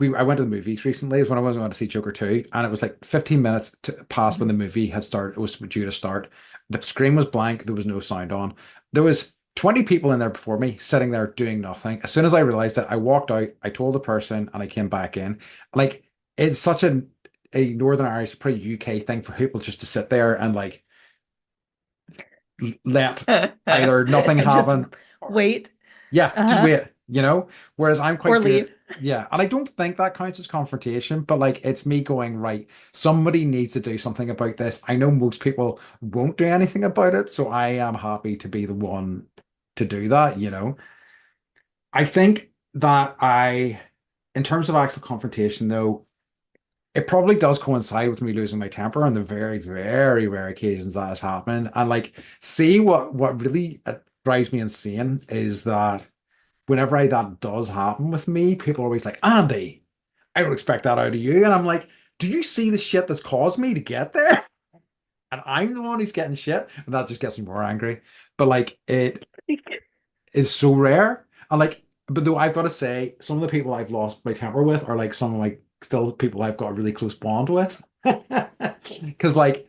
I went to the movies recently. It was when I was going to see Joker 2, and it was like 15 minutes to pass when the Mhm. movie had started. It was due to start. The screen was blank. There was no sound on. There was 20 people in there before me, sitting there doing nothing. As soon as I realized it, I walked out. I told the person, and I came back in. Like it's such a Northern Irish, pretty UK thing for people just to sit there and like let either nothing Just happen or wait. yeah, just Uh-huh. wait. Whereas I'm Or quite good. leave. Yeah. And I don't think that counts as confrontation, but like it's me going, right, somebody needs to do something about this. I know most people won't do anything about it, so I am happy to be the one to do that. I think that in terms of actual confrontation, though, it probably does coincide with me losing my temper on the very, very rare occasions that has happened. And like, see what really drives me insane is that whenever that does happen with me, people are always like, Andy, I don't expect that out of you. And I'm like, do you see the shit that's caused me to get there? And I'm the one who's getting shit. And that just gets me more angry. But like, it is so rare. And like, but though I've got to say, some of the people I've lost my temper with are like some of my still people I've got a really close bond with. Because like,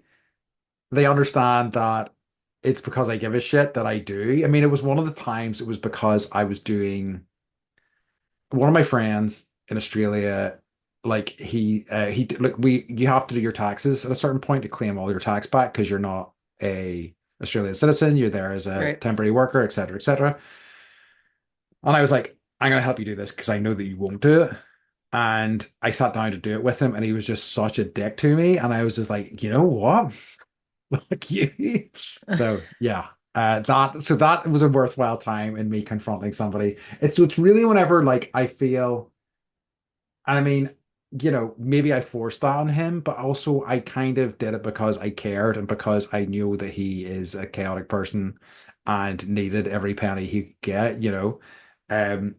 they understand that it's because I give a shit that I do. I mean, it was one of the times it was because I was doing one of my friends in Australia, like like we you have to do your taxes at a certain point to claim all your tax back because you're not a Australian citizen, you're there as a Right. temporary worker, et cetera, et cetera. And I was like, I'm gonna help you do this because I know that you won't do it. And I sat down to do it with him, and he was just such a dick to me. And I was just like, you know what? Like you. So yeah. That was a worthwhile time in me confronting somebody. It's really whenever like I feel and I mean, maybe I forced that on him, but also I kind of did it because I cared and because I knew that he is a chaotic person and needed every penny he could get.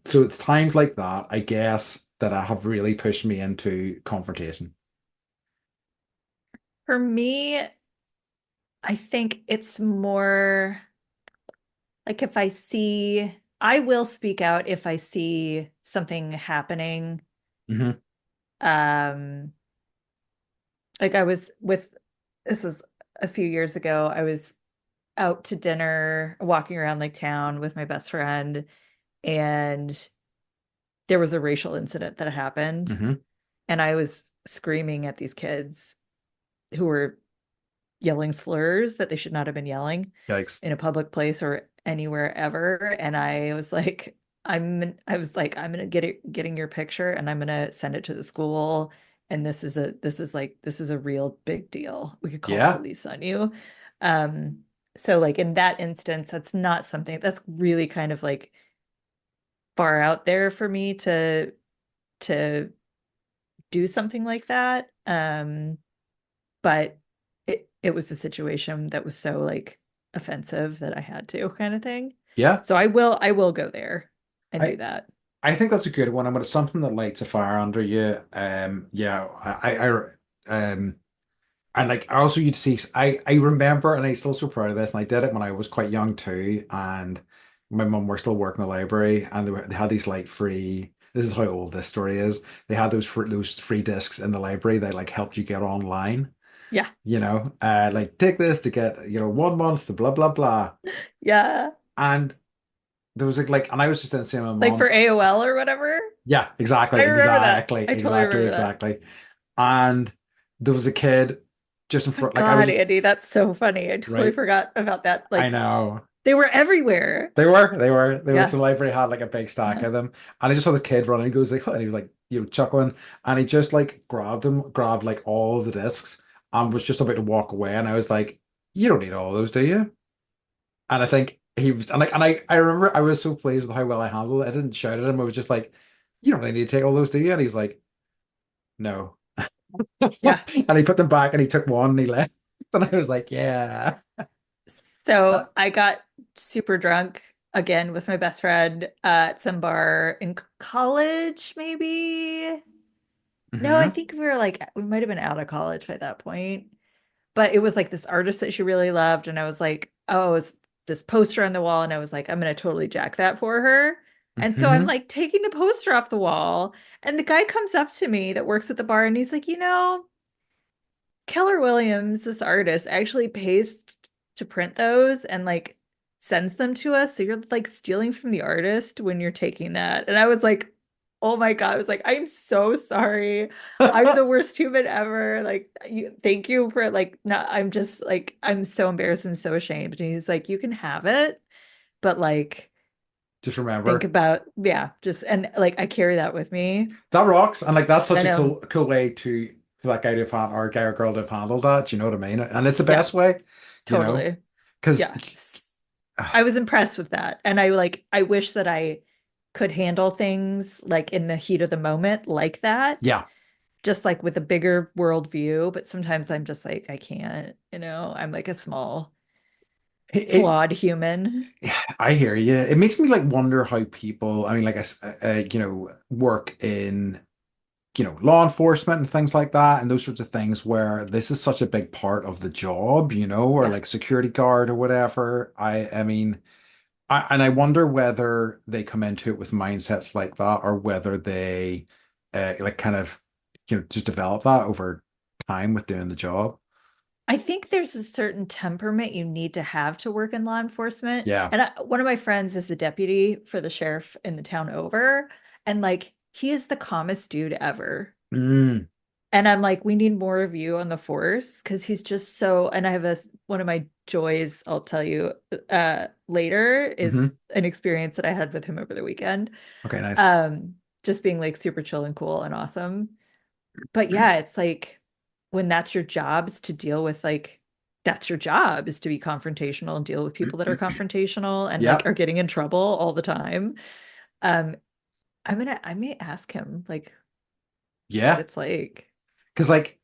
So it's times like that, I guess, that I have really pushed me into confrontation. For me, I think it's more like if I will speak out if I see something happening. Hmm. Um, like this was a few years ago. I was out to dinner, walking around like town with my best friend, and there was a racial incident that happened, Hmm. and I was screaming at these kids who were yelling slurs that they should not have been yelling Yikes. in a public place or anywhere ever. And I'm gonna getting your picture and I'm gonna send it to the school. And this is a real big deal. We could call Yeah. police on you. Um, so like in that instance, that's not something that's really kind of like far out there for me to do something like that. But it was a situation that was so like offensive that I had to kind of thing. Yeah. So I will go there and do I that. I think that's a good one. And when it's something that lights a fire under you, yeah, and like I also used to see I remember and I'm still so proud of this and I did it when I was quite young too and my mum were still working in the library and they had these like free this is how old this story is. They had those free discs in the library that like helped you get online, Yeah. like take this to get, 1 month to blah blah blah. Yeah. And there was like and I was just then saying to my Like for mom, AOL or whatever. yeah, exactly, I remember that. exactly, I totally exactly, remember that. exactly. And there was a kid just in Oh my front, like I God, was Andy, that's so funny. I totally right. forgot about that. I Like know. they were everywhere. They were. The Yeah. library had like a big stack Uh-huh. of them, and I just saw the kid running. He goes like, and he was like, chuckling, and he just like grabbed like all of the discs, and was just about to walk away. And I was like, you don't need all of those, do you? And I think he was, and like, and I remember I was so pleased with how well I handled it. I didn't shout at him. I was just like, you don't really need to take all those, do you? And he's like, no. Yeah. And he put them back, and he took one, and he left, and I was like, yeah. So I got super drunk again with my best friend at some bar in college, maybe. No, I Hmm. think we might have been out of college by that point. But it was like this artist that she really loved, and I was like, oh, this poster on the wall, and I was like, I'm gonna totally jack that for her. And so I'm Hmm. like taking the poster off the wall, and the guy comes up to me that works at the bar, and he's like, Keller Williams, this artist, actually pays to print those and like sends them to us. So you're like stealing from the artist when you're taking that. And I was like, oh my God. I was like, I'm so sorry. I'm the worst human ever. Like, thank you for like, not, I'm just like, I'm so embarrassed and so ashamed. And he's like, you can have it, but like, Just think remember about, yeah, just, and like, I carry that with me. that rocks, and like that's such I a know, cool way to for that guy to have or guy or girl to have handled that. You know what I mean? And it's the yeah, best way, you know, totally. because Yeah. I was impressed with that. And I wish that I could handle things like in the heat of the moment like that, yeah, just like with a bigger world view. But sometimes I'm just like, I can't. I'm like a small, it flawed human. I hear you. It makes me like wonder how people, I mean, like work in, law enforcement and things like that, and those sorts of things where this is such a big part of the job, or Yeah. like security guard or whatever. I mean, and I wonder whether they come into it with mindsets like that or whether they, like kind of, just develop that over time with doing the job. I think there's a certain temperament you need to have to work in law enforcement. Yeah. And one of my friends is the deputy for the sheriff in the town over. And like, he is the calmest dude ever. Mm. And I'm like, we need more of you on the force because he's just so. And I have one of my joys, I'll tell you later, is Hmm. an experience that I had with him over the weekend. Okay, nice. Um, just being like super chill and cool and awesome. But yeah, it's like when that's your job is to deal with like that's your job is to be confrontational and deal with people that are confrontational and like Yeah. are getting in trouble all the time. Um, I may ask him like what Yeah. it's like. Because like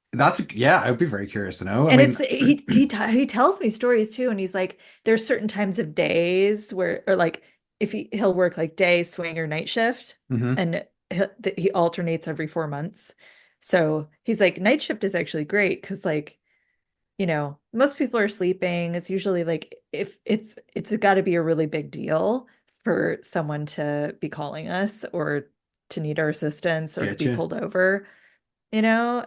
yeah, I would be very curious to know. I And mean, it's he tells me stories too, and he's like, there's certain times of days where, or like, if he'll work like day, swing, or night shift, hmm. and he alternates every 4 months. So he's like, night shift is actually great because like, most people are sleeping. It's usually like if it's got to be a really big deal for someone to be calling us or to need our assistance or to Get be you. pulled over, you know?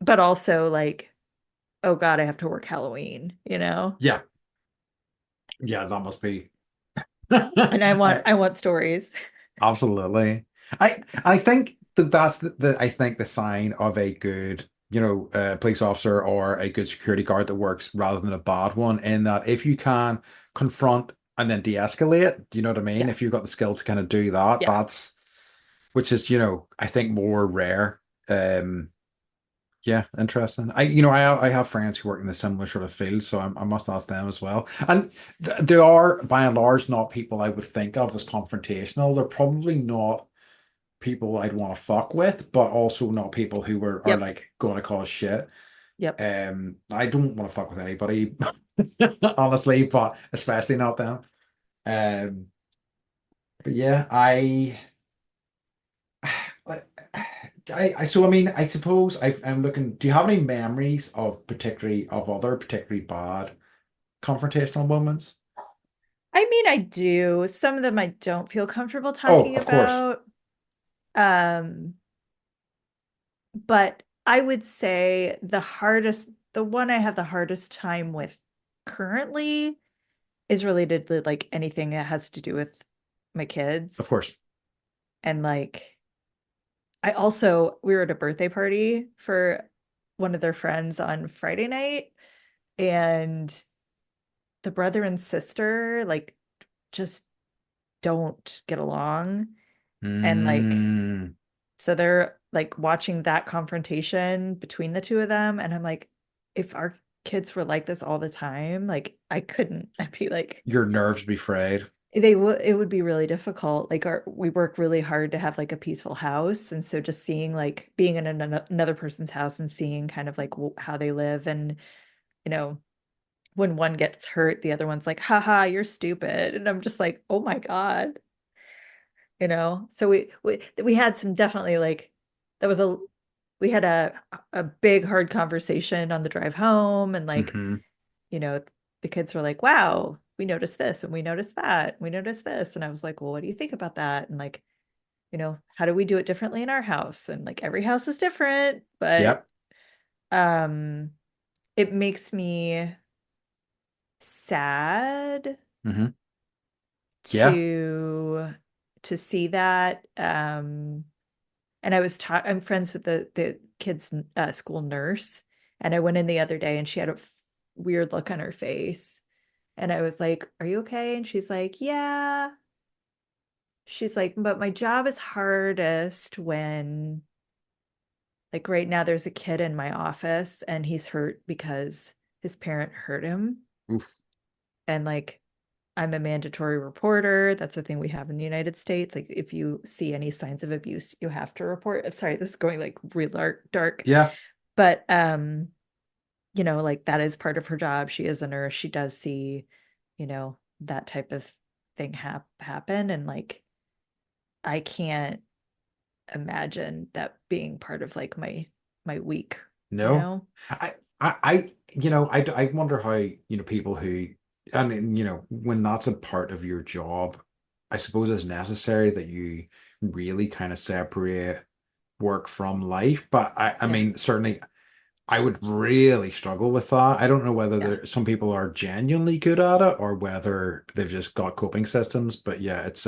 But also like oh God, I have to work Halloween. Yeah. Yeah, that must be. And I want I I want stories. absolutely. I think that that's I think the sign of a good, police officer or a good security guard that works rather than a bad one, in that if you can confront and then de-escalate, you know what I mean? Yeah. If you've got the skill to kind of do that, Yeah. that's which is, I think more rare. Yeah, interesting. I have friends who work in the similar sort of field, so I must ask them as well. And they are, by and large, not people I would think of as confrontational. They're probably not people I'd want to fuck with, but also not people who are Yep. like going to cause shit. Yep. I don't want to fuck with anybody, honestly, but especially not them. Um, but yeah, so I mean, I suppose I'm looking. Do you have any memories of other particularly bad confrontational moments? I mean, I do. Some of them I don't feel comfortable Oh, talking of course, about. Um, but I would say the one I have the hardest time with currently is related to like anything that has to do with my of kids. course. And like we were at a birthday party for one of their friends on Friday night, and the brother and sister like just don't get along. And like, Mm, so they're like watching that confrontation between the two of them. And I'm like, if our kids were like this all the time, like I couldn't, I'd be like, your nerves be frayed. it would be really difficult. Like we work really hard to have like a peaceful house. And so just seeing like being in another person's house and seeing kind of like how they live and, you know, when one gets hurt, the other one's like, haha, you're stupid. And I'm just like, oh my God. So we had some definitely like that was a we had a big hard conversation on the drive home and like, Hmm. you know, the kids were like, wow, we noticed this and we noticed that, we noticed this. And I was like, well, what do you think about that? And like, how do we do it differently in our house? And like every house is different, but Yep. um it makes me sad Hmm. Yeah. to see that. And I'm friends with the kids' school nurse, and I went in the other day, and she had a weird look on her face, and I was like, "Are you okay?" And she's like, "Yeah." She's like, "But my job is hardest when, like, right now there's a kid in my office, and he's hurt because his parent hurt him, Oof. and like." I'm a mandatory reporter. That's the thing we have in the United States. Like, if you see any signs of abuse, you have to report. I'm sorry, this is going like real dark. Yeah. But like that is part of her job. She is a nurse. She does see, that type of thing happen. And like I can't imagine that being part of like my week, you No. know? I wonder how, people who, I mean, when that's a part of your job, I suppose it's necessary that you really kind of separate work from life. But I Yeah. mean, certainly I would really struggle with that. I don't know whether Yeah. some people are genuinely good at it or whether they've just got coping systems. But yeah, it's,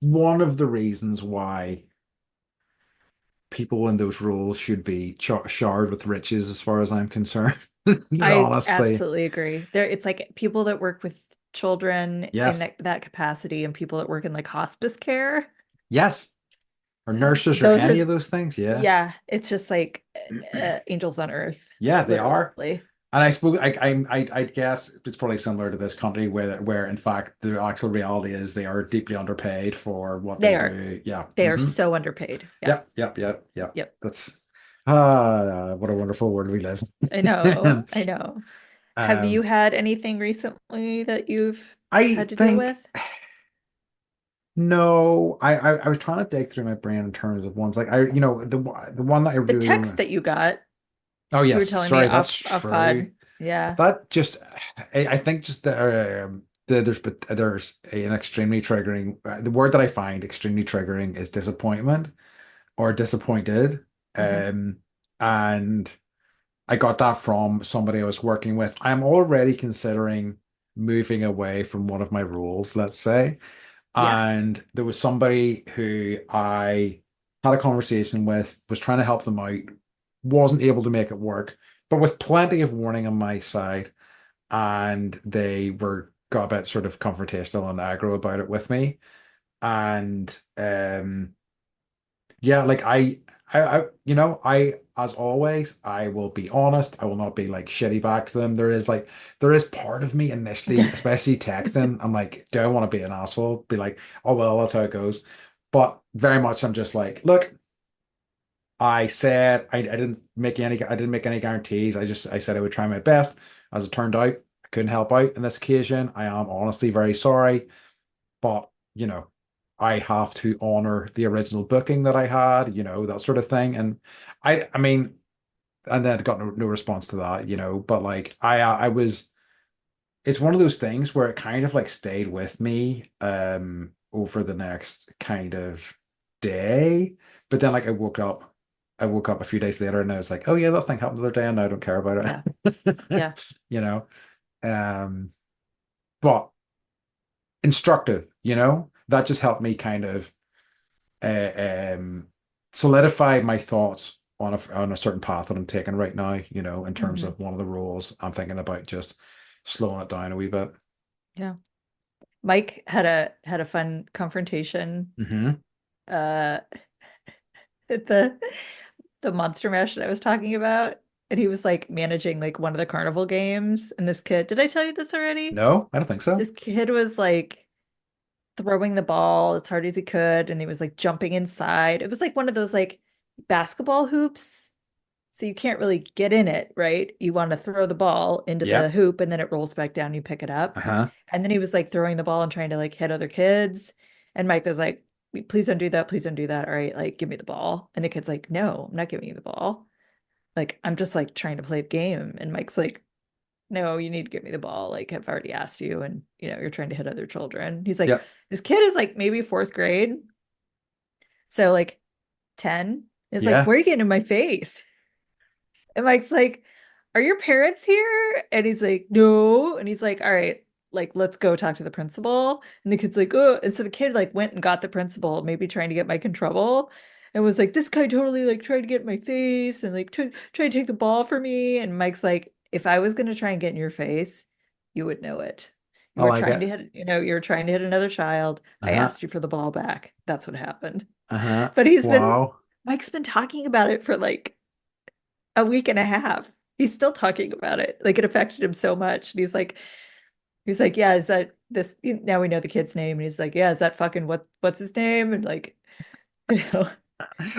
one of the reasons why people in those roles should be showered with riches, as far as I'm concerned. I Honestly, absolutely agree. It's like people that work with children in yes, that capacity and people that work in like hospice care. yes, or nurses or Those any are, of those things. Yeah, yeah, it's just like angels on earth, yeah, they are. literally. And I suppose I guess it's probably similar to this country where in fact the actual reality is they are deeply underpaid for what they They are. do. Yeah. They are Hmm. so underpaid. Yeah. Yep. Yep. Yep. Yep. Yep. That's what a wonderful world we live I in. know. I know. Have you Um, had anything recently that you've I had to deal think with? no. I was trying to dig through my brain in terms of ones like the one that I The really text remember. that you got, Oh you were yes, telling me sorry, that's off pod. true. Yeah. That just, I think just there's an extremely triggering. The word that I find extremely triggering is disappointment or disappointed. Hmm. Um, and I got that from somebody I was working with. I'm already considering moving away from one of my roles, let's say. Yeah. And there was somebody who I had a conversation with, was trying to help them out, wasn't able to make it work, but with plenty of warning on my side. And they were got a bit sort of confrontational and aggro about it with me. And yeah, like as always, I will be honest. I will not be like shitty back to them. There is part of me initially, especially texting, I'm like, do I want to be an asshole? Be like, oh well, that's how it goes. But very much I'm just like, look, I said I didn't make any guarantees. I said I would try my best. As it turned out, I couldn't help out on this occasion. I am honestly very sorry. But, I have to honor the original booking that I had, that sort of thing. And I mean, and then I got no response to that, but like I was, it's one of those things where it kind of like stayed with me over the next kind of day. But then like I woke up a few days later and I was like, oh yeah, that thing happened the other day and I don't care about Yeah. it. Yeah. You know. Um, but instructive, that just helped me kind of solidify my thoughts on a certain path that I'm taking right now, in terms Hmm. of one of the roles. I'm thinking about just slowing it down a wee bit. Yeah. Mike had a fun confrontation Hmm. uh at the Monster Mash that I was talking about. And he was like managing like one of the carnival games. And this kid, did I tell you this already? No, I don't think so. This kid was like throwing the ball as hard as he could, and he was like jumping inside. It was like one of those like basketball hoops. So you can't really get in it, right? You want to throw the ball into the Yep. hoop and then it rolls back down, you pick it up. Uh-huh. And then he was like throwing the ball and trying to like hit other kids. And Mike was like, please don't do that. Please don't do that. All right, like give me the ball. And the kid's like, no, I'm not giving you the ball. like, I'm just like trying to play the game. And Mike's like, no, you need to give me the ball. Like, I've already asked you, and you're trying to hit other children. He's like, Yeah. this kid is like maybe fourth grade. So like 10 is like, Yeah. where are you getting in my face? And Mike's like, are your parents here? And he's like, no. And he's like, all right, like, let's go talk to the principal. And the kid's like, oh. And so the kid like went and got the principal, maybe trying to get Mike in trouble. And was like, this guy totally like tried to get in my face and like try to take the ball from me. And Mike's like, if I was gonna try and get in your face, you would know it. I You were like trying to it. hit, you were trying to hit another child. I Uh-huh. asked you for the ball back. That's what happened. Uh-huh. But Wow. Mike's been talking about it for like a week and a half. He's still talking about it. Like it affected him so much. And he's like, yeah, is that this now we know the kid's name. And he's like, yeah, is that fucking what's his name? And like, you know,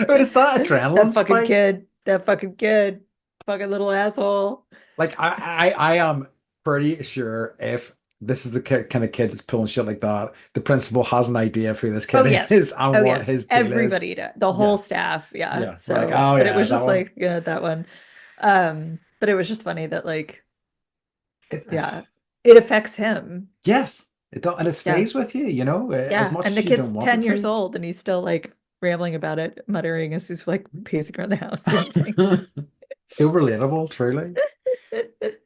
But is that adrenaline spike? that fucking kid, fucking little asshole. Like I am pretty sure if this is the kind of kid that's pulling shit like that, the principal has an idea of who this Oh kid yes. is and Oh what yes. his deal is. Everybody, the whole Yeah. staff. Yeah. Yeah. Like, So, oh but it yeah, was that just one. like, yeah, that one. But it was just funny that like, It, yeah, it affects him. yes. It does, and it Yeah. stays with you, as Yeah, much and the as you kid's don't want 10 it years to. old and he's still like rambling about it, muttering as he's like pacing around the house doing things. So relatable, truly. I love it.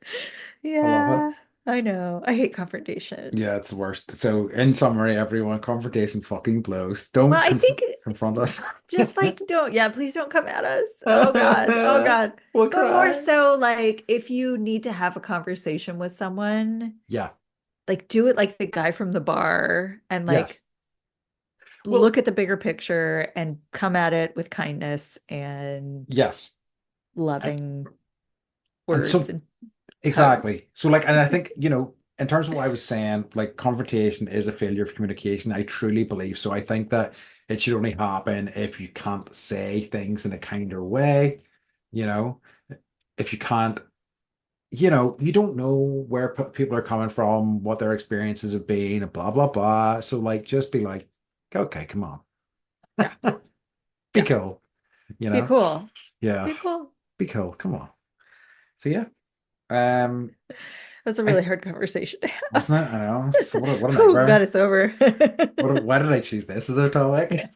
Yeah, I know. I hate confrontation. Yeah, it's the worst. So, in summary, everyone, confrontation fucking blows. Well, Don't I think confront us. just like don't, yeah, please don't come at us. Oh God. Oh God. We'll But more cry. so like if you need to have a conversation with someone, Yeah. like do it like the guy from the bar and like Yes. Well, look at the bigger picture and come at it with kindness and yes. And, loving and words so and hugs. exactly. So like, and I think, in terms of what I was saying, like confrontation is a failure of communication. I truly believe so. I think that it should only happen if you can't say things in a kinder way, you know, if you can't, you don't know where people are coming from, what their experiences have been, and blah, blah, blah. So like, just be like, okay, come on, Yeah. be Yeah. cool, Be cool. Yeah, Be cool. be cool, come on. So yeah, um, That's a really I hard conversation to have. wasn't it? I know. So what a Oh, glad nightmare. it's over. Why did I choose this as a topic?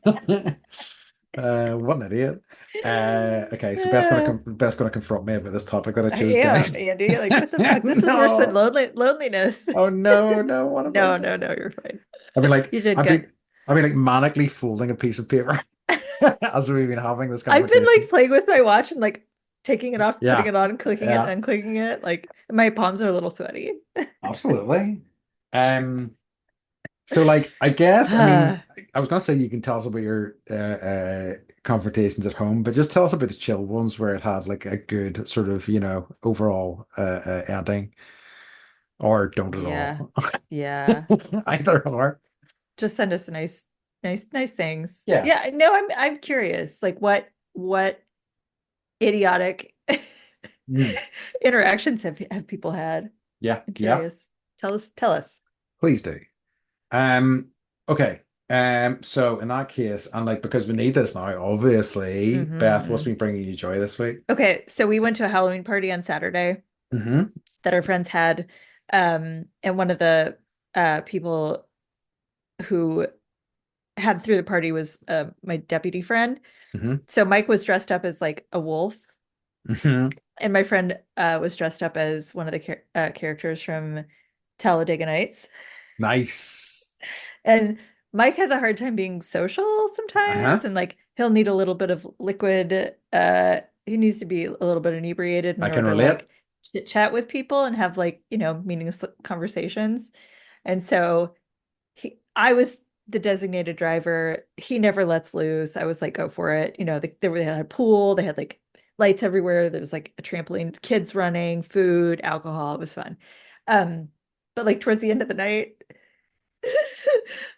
What an idiot. Okay, so Uh, Beth's gonna confront me about this topic that I I chose am, next. Andy. Like, what the fuck? This is worse than No. loneliness. Oh no, no, what have I No, done? no, no, you're fine. I mean, like You did I've good. been, manically folding a piece of paper as we've been having this I've been conversation. like playing with my watch and like taking it off, putting Yeah, it on, and clicking it yeah, and unclicking it. Like my palms are a little sweaty. absolutely. Um, so like, I guess, I mean, I was gonna say you can tell us about your confrontations at home, but just tell us about the chill ones where it had like a good sort of, overall ending, or don't at Yeah. all. Yeah. Either or. Just send us nice things. Yeah. Yeah, no, I'm curious. Like what idiotic Mm. interactions have people had? Yeah, I'm yeah. curious. Tell us. Please do. Um, okay. So in that case, and like because we need this now, obviously, Beth, what's Hmm. been bringing you joy this week? Okay, so we went to a Halloween party on Saturday Hmm. that our friends had. And one of the people who had through the party was my deputy friend. Hmm. So Mike was dressed up as like a wolf, Hmm. and my friend was dressed up as one of the characters from Talladega Nights. Nice. And Mike has a hard time being social sometimes, Uh-huh. and like he'll need a little bit of liquid. He needs to be a little bit inebriated I in can order to relate. like chit chat with people and have like, meaningless conversations. And so I was the designated driver. He never lets loose. I was like, go for it. They had a pool, they had like lights everywhere. There was like a trampoline, kids running, food, alcohol. It was fun. Um, but like towards the end of the night,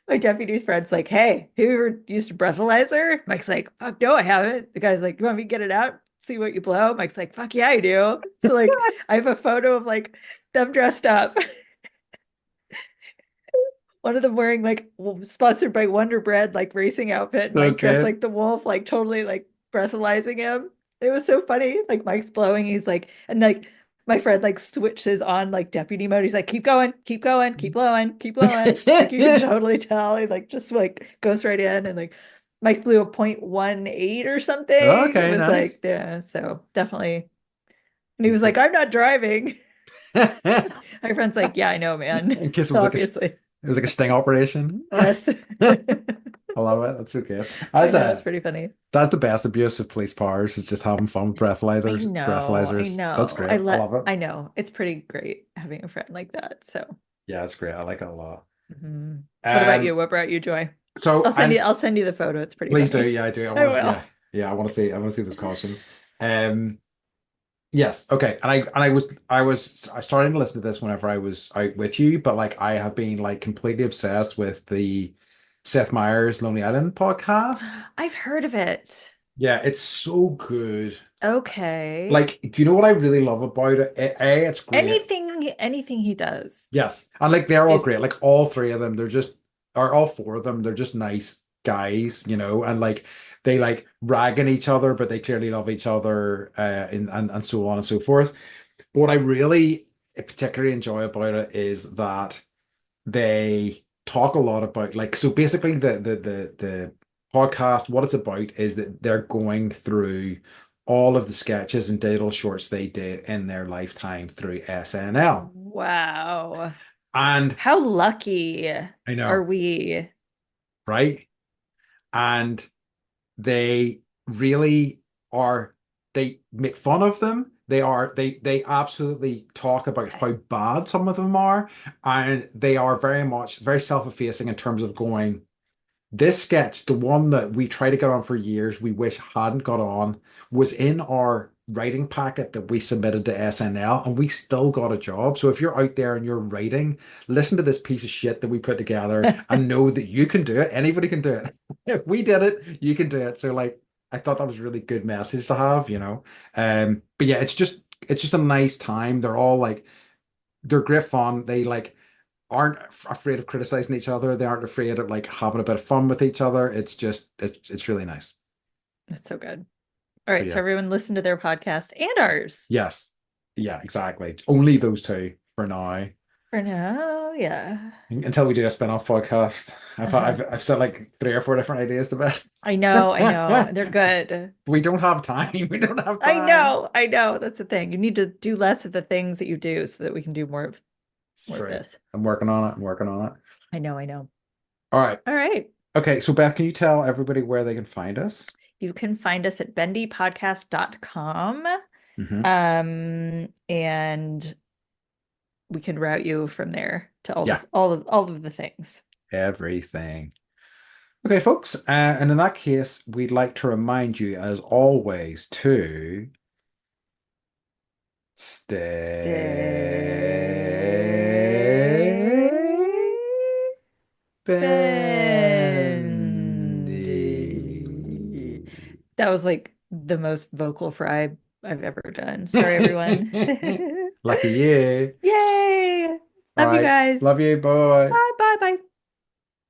my deputy's friend's like, hey, have you ever used a breathalyzer? Mike's like, fuck no, I haven't. The guy's like, you want me to get it out? See what you blow? Mike's like, fuck yeah, I do. So like I have a photo of like them dressed up. One of them wearing like sponsored by Wonder Bread, like racing outfit, and So Mike dressed good. like the wolf, like totally like breathalyzing him. It was so funny. Like Mike's blowing, he's like, and like my friend like switches on like deputy mode. He's like, keep going, keep blowing, keep blowing. Like you can totally tell. He like just like goes right in and like Mike blew a 0.18 or something. It Okay, was nice. like, yeah, so definitely. And he That's was like, good. I'm not driving. In My friend's like, yeah, I know, man. case Obviously. it was like a sting operation. Yes. I love it. That's okay. I That's know, it's a pretty funny. that's the best abuse of police powers is just having fun with I breathalyzers. know, I Breathalyzers. That's know. great. I love it. I know. It's pretty great having a friend like that. So, Yeah, it's great. I like it a lot. what about you? Um, What brought you joy? so I'm I'll send you the photo. It's pretty please do. funny. Yeah, I do. I I want to. Yeah, will. yeah. I want to see those costumes. Um, yes. Okay. I started to listen to this whenever I was out with you, but like I have been like completely obsessed with the Seth Meyers Lonely Island podcast. I've heard of it. Yeah, it's so good. Okay. Like, do you know what I really love about it? It's great. Anything he does Yes. And like they're all is great. Like all three of them, they're just or all four of them, they're just nice guys, you know, and like they like ragging each other, but they clearly love each other, and so on and so forth. What I really particularly enjoy about it is that they talk a lot about like so basically the podcast what it's about is that they're going through all of the sketches and digital shorts they did in their lifetime through SNL. wow. And How lucky I are know, we? right? And they really are they make fun of them. They absolutely talk about how bad some of them are, and they are very much very self-effacing in terms of going, this sketch, the one that we tried to get on for years, we wish hadn't got on, was in our writing packet that we submitted to SNL, and we still got a job. So if you're out there and you're writing, listen to this piece of shit that we put together and know that you can do it. Anybody can do it. If we did it, you can do it. So like, I thought that was a really good message to have, you know. But yeah, it's just a nice time. They're all like they're great fun. They like aren't afraid of criticizing each other. They aren't afraid of like having a bit of fun with each other. It's just it's really nice. It's so good. All So right, so yeah. everyone listen to their podcast and ours. Yes. Yeah, exactly. Only those two for now. For now, yeah. Until we do a spin-off podcast. Uh-huh. I've said like three or four different ideas to I know. bet. They're good. We don't have time. We don't have I time. know, I know. That's the thing. You need to do less of the things that you do so that we can do It's more of true. this. I'm working on it. I'm working on it. I know, I know. All right. All right. Okay. So Beth, can you tell everybody where they can find us? You can find us at bendypodcast.com. Hmm. And we can route you from there to Yeah. all of the things. Everything. Okay, folks, and in that case, we'd like to remind you, as always, to stay Stay Bendy. bendy. That was like the most vocal fry I've ever done. Sorry, everyone. Lucky you. Yay! All Love you right, guys. love you. Bye.